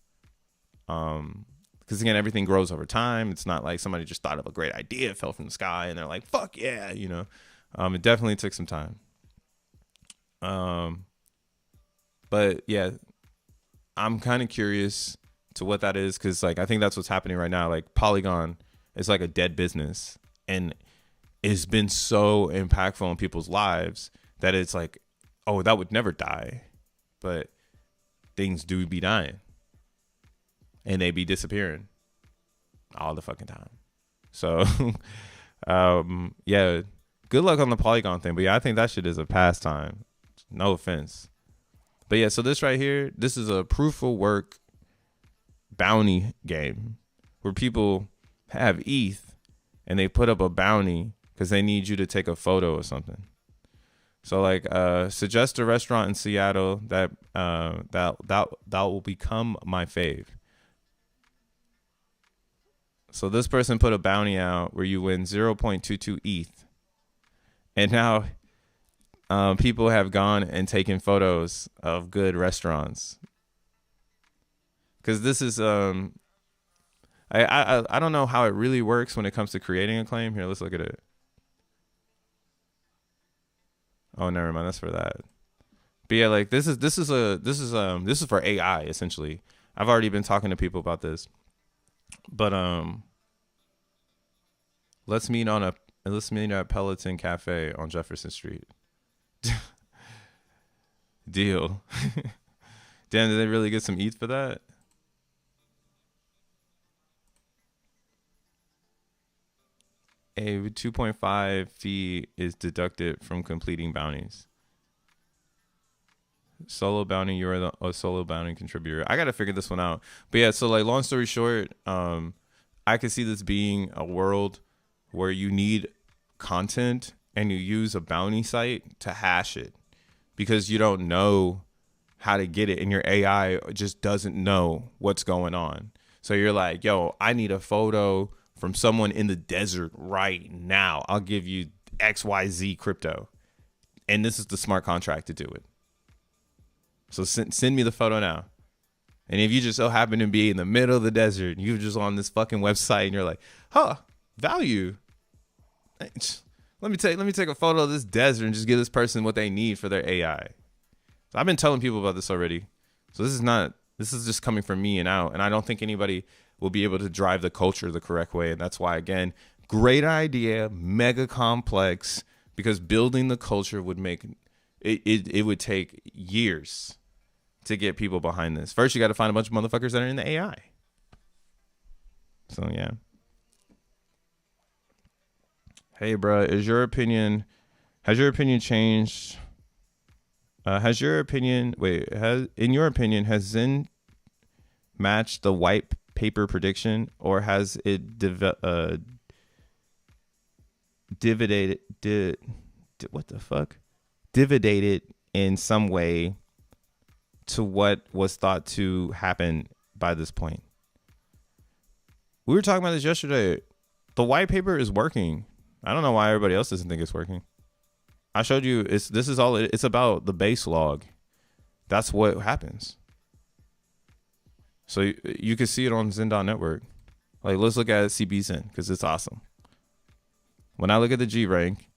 Because again, everything grows over time. It's not like somebody just thought of a great idea, it fell from the sky, and they're like, fuck yeah, you know. It definitely took some time. But yeah, I'm kind of curious to what that is, because like I think that's what's happening right now. Like Polygon is like a dead business, and it's been so impactful in people's lives that it's like, oh, that would never die. But things do be dying, and they be disappearing all the fucking time. So yeah, good luck on the Polygon thing. But yeah, I think that shit is a pastime. No offense. But yeah, so this right here, this is a proof of work bounty game where people have ETH and they put up a bounty because they need you to take a photo or something. So like suggest a restaurant in Seattle that will become my fave. So this person put a bounty out where you win 0.22 ETH. And now people have gone and taken photos of good restaurants. Because this is I don't know how it really works when it comes to creating a claim. Here, let's look at it. Oh, never mind. That's for that. But yeah, like this is for AI essentially. I've already been talking to people about this. But let's meet at Peloton Cafe on Jefferson Street. Deal. Damn, did they really get some ETH for that? A 2.5 fee is deducted from completing bounties. Solo bounty, you're a solo bounty contributor. I gotta figure this one out. But yeah, so like long story short, I could see this being a world where you need content and you use a bounty site to hash it because you don't know how to get it and your AI just doesn't know what's going on. So you're like, yo, I need a photo from someone in the desert right now. I'll give you XYZ crypto. And this is the smart contract to do it. So send me the photo now. And if you just so happen to be in the middle of the desert, you're just on this fucking website and you're like, huh, value. Let me take a photo of this desert and just give this person what they need for their AI. So I've been telling people about this already. So this is just coming from me and out. And I don't think anybody will be able to drive the culture the correct way. And that's why, again, great idea, mega complex, because building the culture would make it would take years to get people behind this. First, you got to find a bunch of motherfuckers that are in the AI. So, yeah. Hey, bro, has your opinion changed? In your opinion, has XEN matched the white paper prediction, or has it divided in some way to what was thought to happen by this point? We were talking about this yesterday. The white paper is working. I don't know why everybody else doesn't think it's working. I showed you. It's about the base log. That's what happens. So you can see it on XEN.network. Like, let's look at CBXEN because it's awesome. When I look at the G rank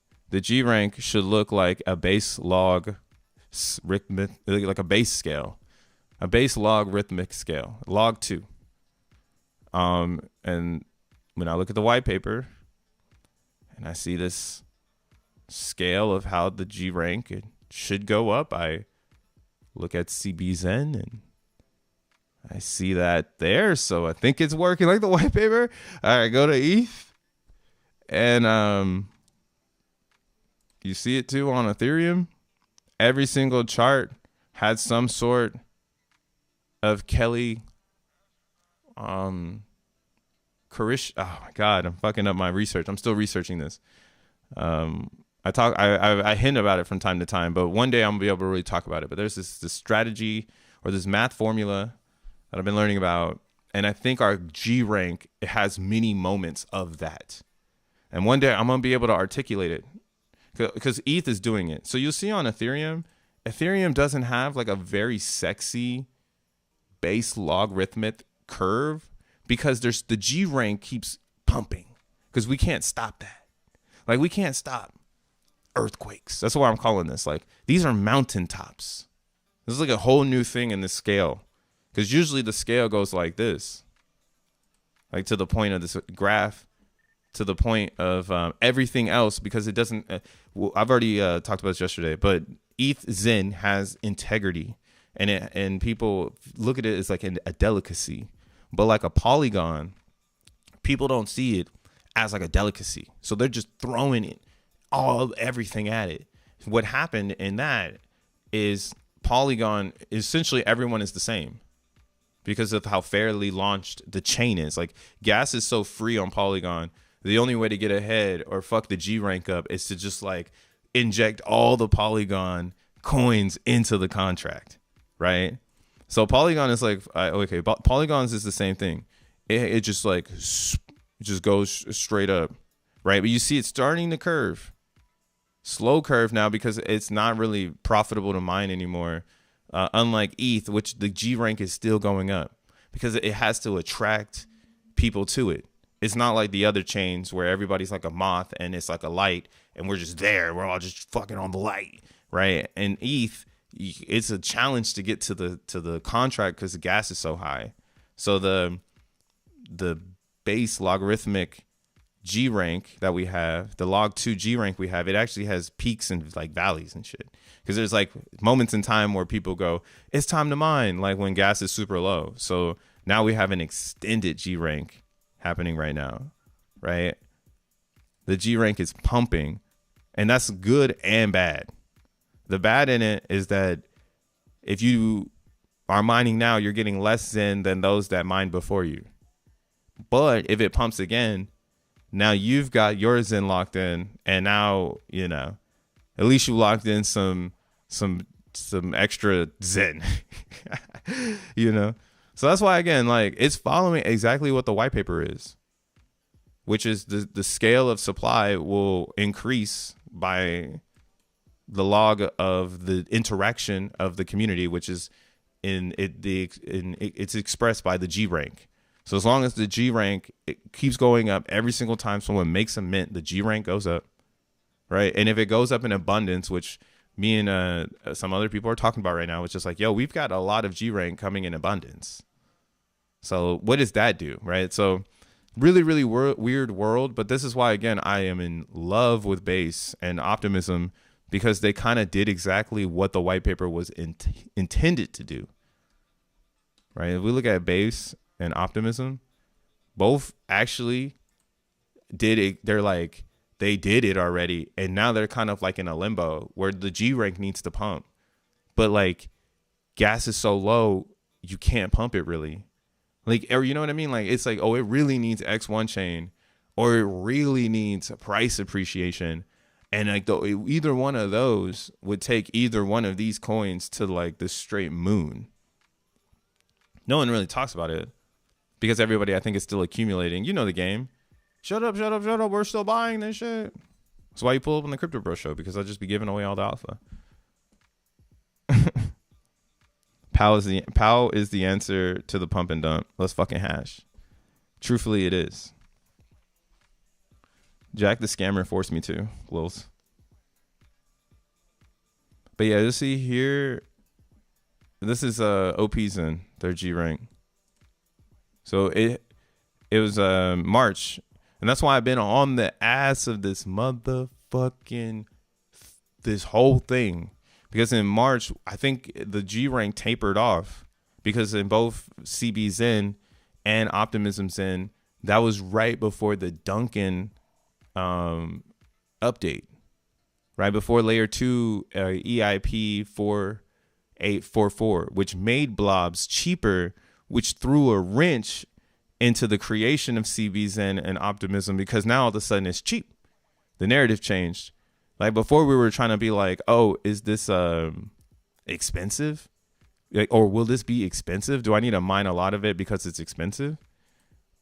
should look like a base log, like a base scale, a base logarithmic scale, log 2. And when I look at the white paper and I see this scale of how the G rank it should go up, I look at CBXEN and I see that there. So I think it's working like the white paper. All right, go to ETH. And You see it too on Ethereum. Every single chart had some sort of Kelly Karish. Oh my God, I'm fucking up my research. I'm still researching this. I hint about it from time to time, but one day I'm gonna be able to really talk about it. But there's this strategy or this math formula that I've been learning about, and I think our G rank, it has many moments of that. And one day I'm gonna be able to articulate it because ETH is doing it. So you'll see on Ethereum doesn't have like a very sexy base logarithmic curve because there's the G rank keeps pumping because we can't stop that. Like we can't stop earthquakes. That's why I'm calling this. Like these are mountaintops. This is like a whole new thing in the scale because usually the scale goes like this, like to the point of this graph, to the point of everything else because it doesn't. I've already talked about this yesterday, but XEN has integrity, and people look at it as like a delicacy, but like a polygon, people don't see it as like a delicacy, so they're just throwing it everything at it. What happened in that is Polygon, essentially everyone is the same because of how fairly launched the chain is. Like gas is so free on Polygon. The only way to get ahead or fuck the G rank up is to just like inject all the Polygon coins into the contract, right? So Polygon is like, okay, Polygons is the same thing. It just like, it just goes straight up, right? But you see it starting the curve, slow curve now because it's not really profitable to mine anymore. Unlike ETH, which the G rank is still going up because it has to attract people to it. It's not like the other chains where everybody's like a moth and it's like a light and we're just there. We're all just fucking on the light, right? And ETH, it's a challenge to get to the contract because the gas is so high. So the base logarithmic G rank that we have, the log 2 G rank we have, it actually has peaks and like valleys and shit. Because there's like moments in time where people go, it's time to mine, like when gas is super low. So now we have an extended G rank happening right now, right? The G rank is pumping, and that's good and bad. The bad in it is that if you are mining now, you're getting less Zen than those that mined before you. But if it pumps again, now you've got your Zen locked in, and now, you know, at least you locked in some extra Zen, you know? So that's why, again, like it's following exactly what the white paper is, which is the scale of supply will increase by the log of the interaction of the community, which is it's expressed by the G rank. So as long as the G rank, it keeps going up every single time someone makes a mint, the G rank goes up, right? And if it goes up in abundance, which me and some other people are talking about right now, it's just like, yo, we've got a lot of G rank coming in abundance. So what does that do, right? So really, really weird world. But this is why, again, I am in love with Base and Optimism because they kind of did exactly what the white paper was intended to do, right? If we look at Base and Optimism, both actually did it. They're like, they did it already. And now they're kind of like in a limbo where the G rank needs to pump. But like gas is so low, you can't pump it really. Like, or you know what I mean? Like, it's like, oh, it really needs X1 chain or it really needs price appreciation. And like either one of those would take either one of these coins to like the straight moon. No one really talks about it because everybody, I think, is still accumulating. You know the game. Shut up. We're still buying this shit. That's why you pull up on the Crypto Bro show, because I'll just be giving away all the alpha. POW is the answer to the pump and dump. Let's fucking hash. Truthfully, it is. Jack the scammer forced me to. Lols. But yeah, you'll see here. This is OP's in their G rank. So it was March. And that's why I've been on the ass of this motherfucking, this whole thing. Because in March, I think the G rank tapered off. Because in both CBZen and OptimismZen, that was right before the Duncan update. right before layer 2 EIP 4844, which made blobs cheaper, which threw a wrench into the creation of CBZen and optimism, because now all of a sudden it's cheap. The narrative changed. Like before we were trying to be like, oh, is this expensive? Like, or will this be expensive? Do I need to mine a lot of it because it's expensive?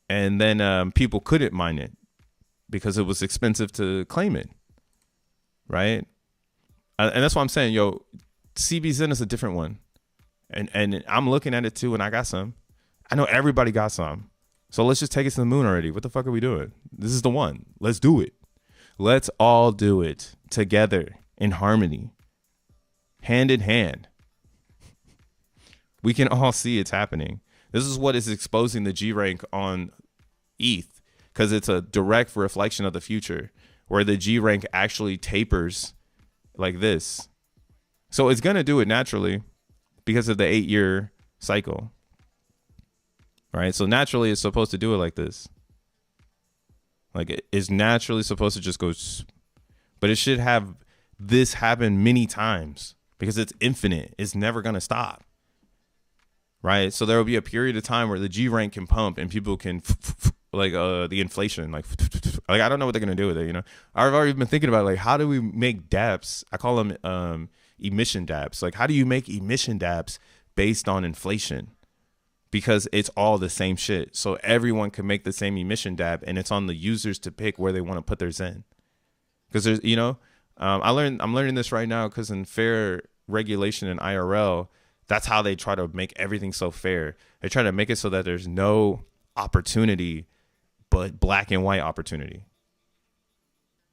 And then people couldn't mine it because it was expensive to claim it, right? And that's why I'm saying, yo, CBZen is a different one. And I'm looking at it too, and I got some. I know everybody got some. So let's just take it to the moon already. What the fuck are we doing? This is the one. Let's do it. Let's all do it together in harmony, hand in hand. We can all see it's happening. This is what is exposing the G rank on ETH, because it's a direct reflection of the future where the G rank actually tapers like this. So it's going to do it naturally because of the 8-year cycle. Right? So naturally it's supposed to do it like this. Like it is naturally supposed to just go, but it should have this happen many times because it's infinite. It's never going to stop. Right. So there will be a period of time where the G rank can pump and people can like the inflation, like I don't know what they're going to do with it. You know, I've already been thinking about like, how do we make dApps? I call them emission dApps. Like, how do you make emission dApps based on inflation? Because it's all the same shit. So everyone can make the same emission dApp, and it's on the users to pick where they want to put their Zen. Because there's, you know, I'm learning this right now because in fair regulation in IRL, that's how they try to make everything so fair. They try to make it so that there's no opportunity but black and white opportunity.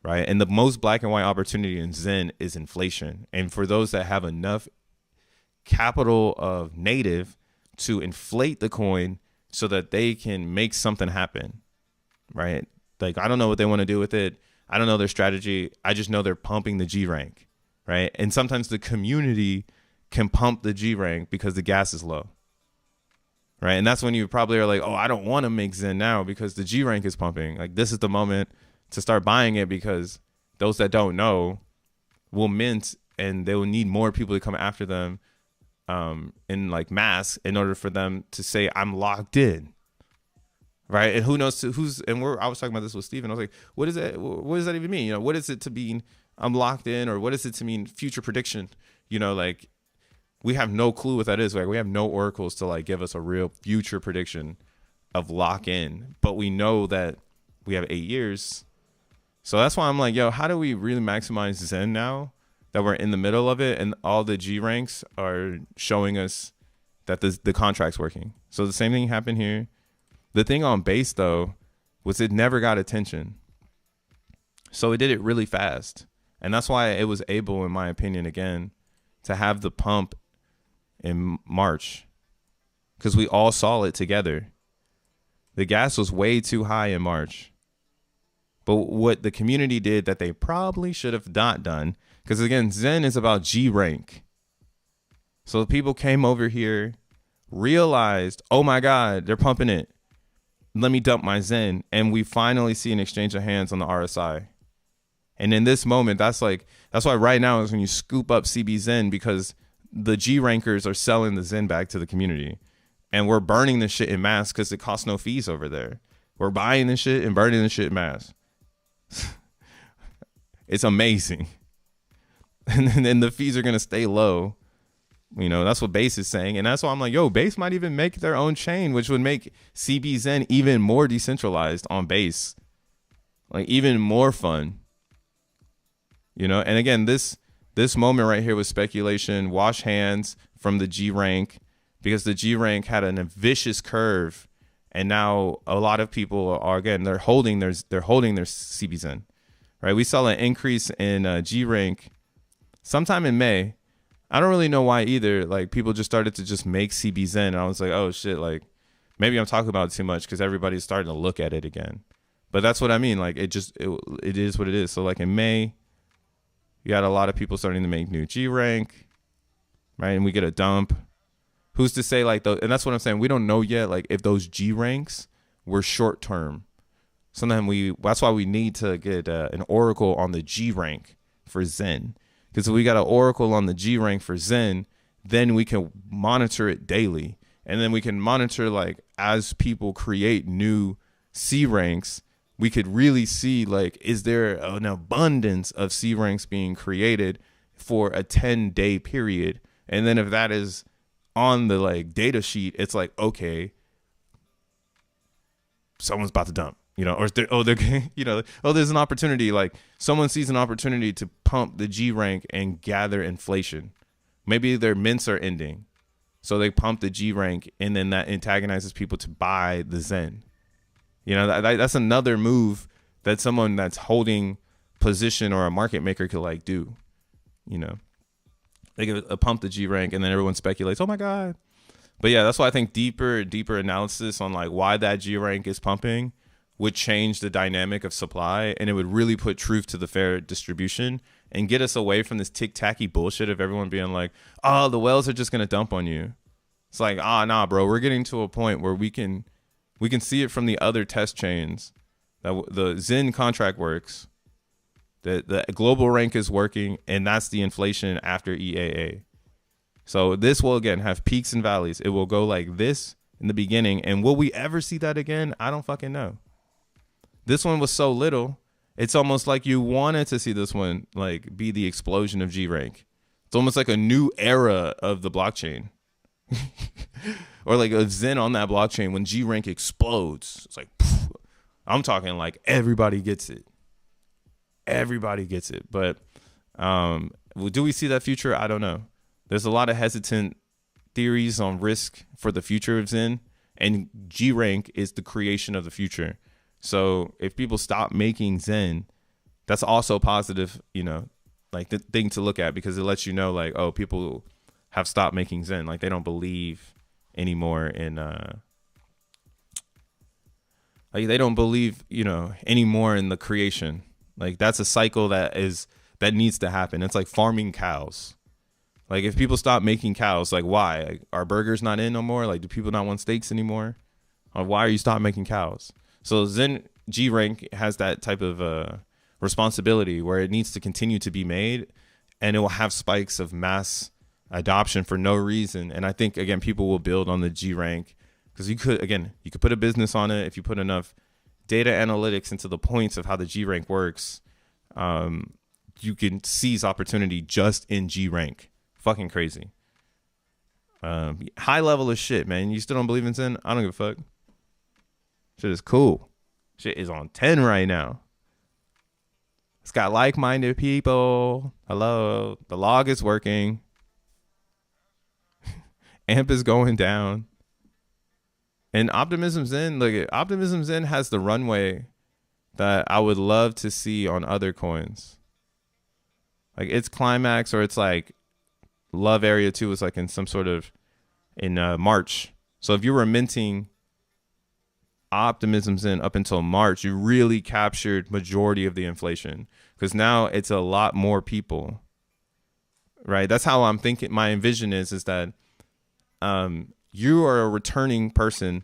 Right. And the most black and white opportunity in Zen is inflation. And for those that have enough capital of native to inflate the coin so that they can make something happen. Right. Like, I don't know what they want to do with it. I don't know their strategy. I just know they're pumping the G rank. Right. And sometimes the community can pump the G rank because the gas is low. Right. And that's when you probably are like, oh, I don't want to make Zen now because the G rank is pumping. Like, this is the moment to start buying it, because those that don't know will mint and they will need more people to come after them in like mass in order for them to say, I'm locked in. Right. And who knows who's, and I was talking about this with Steven. I was like, what is that? What does that even mean? You know, what is it to mean I'm locked in, or what is it to mean future prediction? You know, like, we have no clue what that is. Like, we have no oracles to like give us a real future prediction of lock in, but we know that we have 8 years. So that's why I'm like, yo, how do we really maximize Zen now that we're in the middle of it and all the G ranks are showing us that the contract's working? So the same thing happened here. The thing on base though was it never got attention. So it did it really fast. And that's why it was able, in my opinion, again, to have the pump in March, because we all saw it together. The gas was way too high in March. But what the community did that they probably should have not done, because again, Zen is about G rank. So people came over here, realized, oh my God, they're pumping it. Let me dump my Zen. And we finally see an exchange of hands on the RSI. And in this moment, that's why right now is when you scoop up CB Zen, because the G rankers are selling the Zen back to the community. And we're burning this shit in mass because it costs no fees over there. We're buying this shit and burning this shit in mass. It's amazing. And then the fees are going to stay low. You know, that's what Base is saying. And that's why I'm like, yo, Base might even make their own chain, which would make CB Zen even more decentralized on Base. Like, even more fun. You know, and again, this moment right here was speculation. Wash hands from the G rank, because the G rank had a vicious curve. And now a lot of people are, again, they're holding their CB Zen. Right? We saw an increase in G rank sometime in May. I don't really know why either. Like, people just started to just make CB Zen. And I was like, oh shit, like maybe I'm talking about it too much because everybody's starting to look at it again. But that's what I mean. Like, it is what it is. So like in May, you got a lot of people starting to make new G rank, right? And we get a dump. Who's to say like and that's what I'm saying. We don't know yet, like, if those G ranks were short term. Sometimes that's why we need to get an oracle on the G rank for Zen. Because if we got an oracle on the G rank for Zen, then we can monitor it daily. And then we can monitor, like, as people create new C ranks, we could really see, like, is there an abundance of C ranks being created for a 10-day period? And then if that is on the, like, data sheet, it's like, okay, someone's about to dump, you know, or they're, you know, there's an opportunity, like someone sees an opportunity to pump the G rank and gather inflation. Maybe their mints are ending, so they pump the G rank, and then that antagonizes people to buy the Zen. You know, that's another move that someone that's holding position or a market maker could, like, do. You know, they could pump the G rank, and then everyone speculates, oh my God. But yeah, that's why I think deeper analysis on, like, why that G rank is pumping would change the dynamic of supply, and it would really put truth to the fair distribution and get us away from this tick-tacky bullshit of everyone being like, oh, the whales are just going to dump on you. It's like, nah, bro, we're getting to a point where we can see it from the other test chains that the Zen contract works, that the global rank is working, and that's the inflation after EAA. So this will, again, have peaks and valleys. It will go like this in the beginning. And will we ever see that again? I don't fucking know. This one was so little. It's almost like you wanted to see this one, like, be the explosion of G rank. It's almost like a new era of the blockchain. Or like a Zen on that blockchain when G rank explodes. It's like, poof. I'm talking like everybody gets it. Everybody gets it. But do we see that future? I don't know. There's a lot of hesitant theories on risk for the future of Zen, and G rank is the creation of the future. So if people stop making Zen, that's also positive, you know, like the thing to look at, because it lets you know, like, oh, people have stopped making Zen. Like, they don't believe anymore in, like, they don't believe, you know, anymore in the creation. Like, that's a cycle that needs to happen. It's like farming cows. Like, if people stop making cows, like, why? Like, are burgers not in no more? Like, do people not want steaks anymore? Or why are you stopping making cows? So Zen G rank has that type of responsibility where it needs to continue to be made, and it will have spikes of mass adoption for no reason. And I think, again, people will build on the G rank because you could put a business on it if you put enough data analytics into the points of how the G rank works. You can seize opportunity just in G rank. Fucking crazy. High level of shit, man. You still don't believe in Zen? I don't give a fuck. Shit is cool. Shit is on 10 right now. It's got like-minded people. Hello. The log is working. AMP is going down. And Optimism Zen, look, Optimism Zen has the runway that I would love to see on other coins. Like, it's climax, or it's like love area 2 is like in some sort of in March. So if you were minting Optimism Zen up until March, you really captured majority of the inflation, because now it's a lot more people, right? That's how I'm thinking. My envision is that you are a returning person,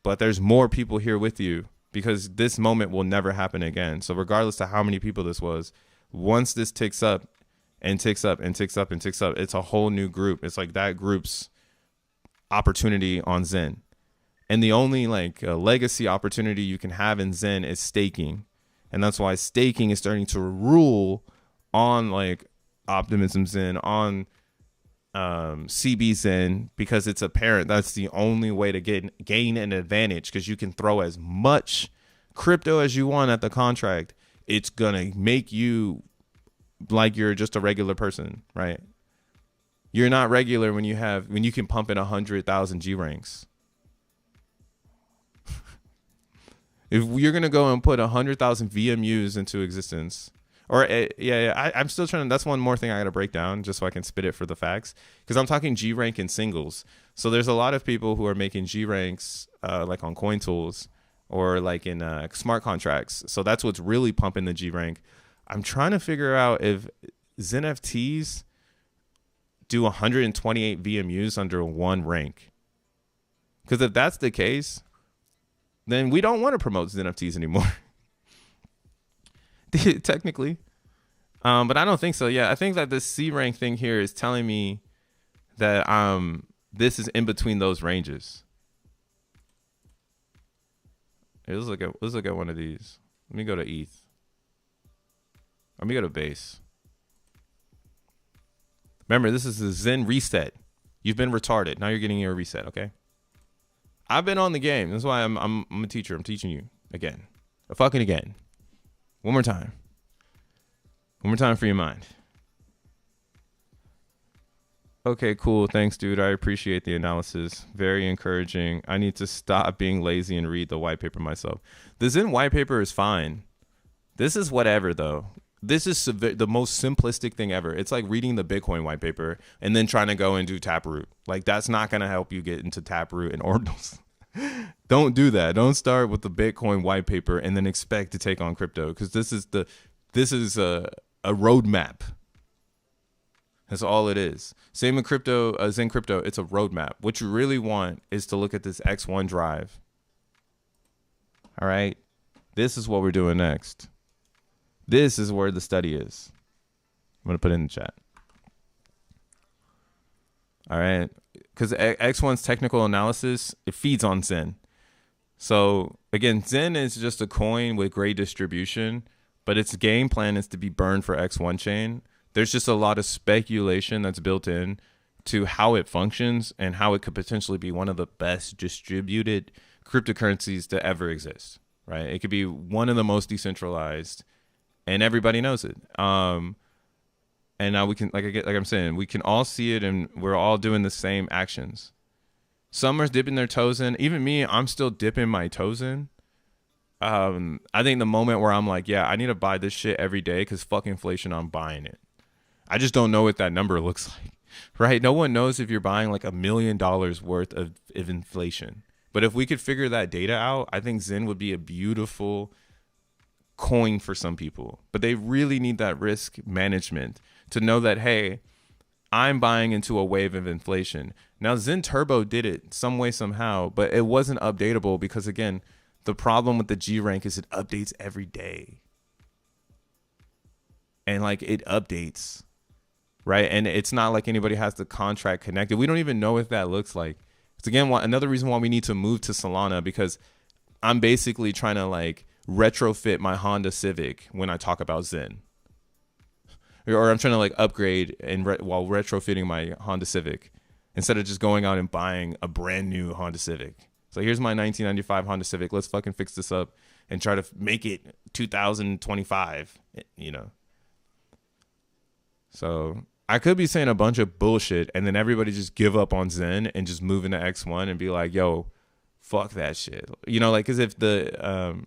but there's more people here with you, because this moment will never happen again. So regardless of how many people this was, once this ticks up and ticks up and ticks up and ticks up, it's a whole new group. It's like that group's opportunity on Zen. And the only like legacy opportunity you can have in Zen is staking. And that's why staking is starting to rule on like Optimism Zen, on CB Zen, because it's apparent that's the only way to gain an advantage, because you can throw as much crypto as you want at the contract. It's going to make you like you're just a regular person, right? You're not regular when you can pump in 100,000 G ranks. If you're going to go and put 100,000 VMUs into existence, or I'm still trying to, that's one more thing I got to break down just so I can spit it for the facts, because I'm talking G rank in singles. So there's a lot of people who are making G ranks like on coin tools or like in smart contracts. So that's what's really pumping the G rank. I'm trying to figure out if xeNFTs do 128 VMUs under one rank. Because if that's the case, then we don't want to promote xeNFTs anymore. Technically, But I don't think so. Yeah, I think that this C rank thing here is telling me that this is in between those ranges. Hey, let's look at one of these. Let me go to ETH. Let me go to base. Remember, this is the Zen reset. You've been retarded. Now you're getting your reset, okay? I've been on the game. That's why I'm a teacher. I'm teaching you again. Fucking again. One more time. One more time for your mind. Okay, cool. Thanks, dude. I appreciate the analysis. Very encouraging. I need to stop being lazy and read the white paper myself. The Zen white paper is fine. This is whatever, though. This is the most simplistic thing ever. It's like reading the Bitcoin white paper and then trying to go and do Taproot. Like, that's not going to help you get into Taproot and ordinals. Don't do that. Don't start with the Bitcoin white paper and then expect to take on crypto, because this is a roadmap. That's all it is. Same with crypto, Zen crypto. It's a roadmap. What you really want is to look at this X1 drive. All right. This is what we're doing next. This is where the study is. I'm going to put it in the chat. All right. Because X1's technical analysis, it feeds on Zen. So again, Zen is just a coin with great distribution, but its game plan is to be burned for X1 chain. There's just a lot of speculation that's built in to how it functions and how it could potentially be one of the best distributed cryptocurrencies to ever exist, right? It could be one of the most decentralized, and everybody knows it. And now we can, like I'm saying, we can all see it, and we're all doing the same actions. Some are dipping their toes in. Even me, I'm still dipping my toes in. I think the moment where I'm like, yeah, I need to buy this shit every day because fuck inflation, I'm buying it. I just don't know what that number looks like, right? No one knows if you're buying like $1 million worth of inflation. But if we could figure that data out, I think Zen would be a beautiful coin for some people. But they really need that risk management to know that, hey, I'm buying into a wave of inflation. Now, Zen Turbo did it some way, somehow, but it wasn't updatable because, again, the problem with the G rank is it updates every day. And like it updates, right? And it's not like anybody has the contract connected. We don't even know what that looks like. It's again, another reason why we need to move to Solana, because I'm basically trying to like retrofit my Honda Civic when I talk about Zen. Or I'm trying to like upgrade and while retrofitting my Honda Civic instead of just going out and buying a brand new Honda Civic. So here's my 1995 Honda Civic. Let's fucking fix this up and try to make it 2025, you know. So I could be saying a bunch of bullshit and then everybody just give up on Zen and just move into X1 and be like, yo, fuck that shit. You know, like, because if the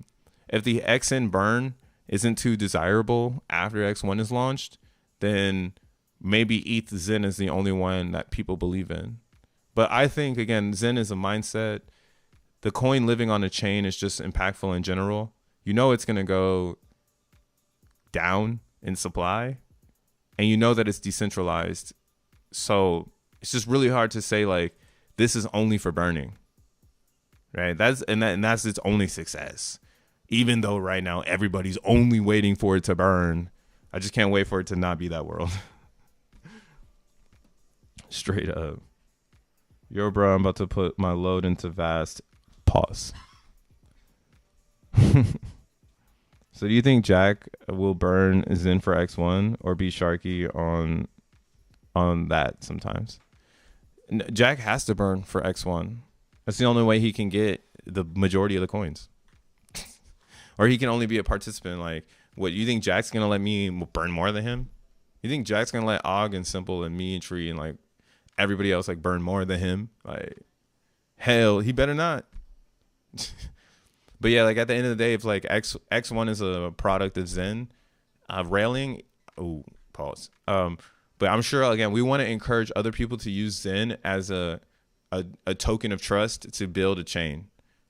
XN burn isn't too desirable after X1 is launched, then maybe ETH Zen is the only one that people believe in. But I think, again, Zen is a mindset. The coin living on a chain is just impactful in general. You know it's going to go down in supply, and you know that it's decentralized. So it's just really hard to say, like, this is only for burning, right? That's its only success. Even though right now everybody's only waiting for it to burn, I just can't wait for it to not be that world. Straight up. Yo, bro, I'm about to put my load into Vast. Pause. So do you think Jack will burn Zen for X1 or be Sharky on that sometimes? Jack has to burn for X1. That's the only way he can get the majority of the coins. Or he can only be a participant. Like, what, you think Jack's going to let me burn more than him? You think Jack's going to let Og and Simple and me and Tree and, like, everybody else, like, burn more than him? Like, hell, he better not. But, yeah, like, at the end of the day, if, like, X1 is a product of Zen, railing, oh, pause. But I'm sure, again, we want to encourage other people to use Zen as a token of trust to build a chain.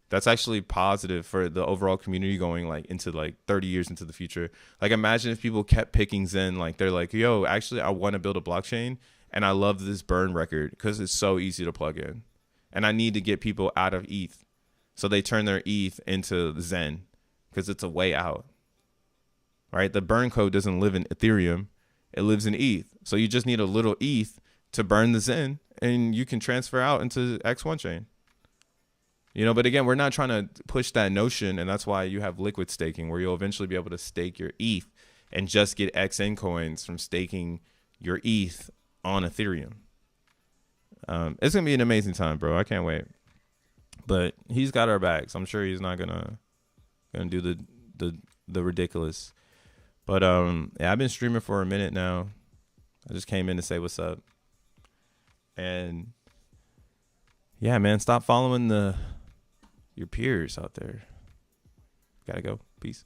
That's actually positive for the overall community going like into like 30 years into the future. Like, imagine if people kept picking Zen, like they're like, yo, actually I want to build a blockchain and I love this burn record because it's so easy to plug in. And I need to get people out of ETH. So they turn their ETH into Zen because it's a way out. right? The burn code doesn't live in Ethereum. It lives in ETH. So you just need a little ETH to burn the XEN, and you can transfer out into X1 chain. You know, but again, we're not trying to push that notion, and that's why you have liquid staking, where you'll eventually be able to stake your ETH and just get XN coins from staking your ETH on Ethereum. It's gonna be an amazing time, bro. I can't wait. But he's got our backs. I'm sure he's not gonna do the ridiculous. But yeah, I've been streaming for a minute now. I just came in to say what's up. And yeah, man, stop following your peers out there. Gotta go. Peace.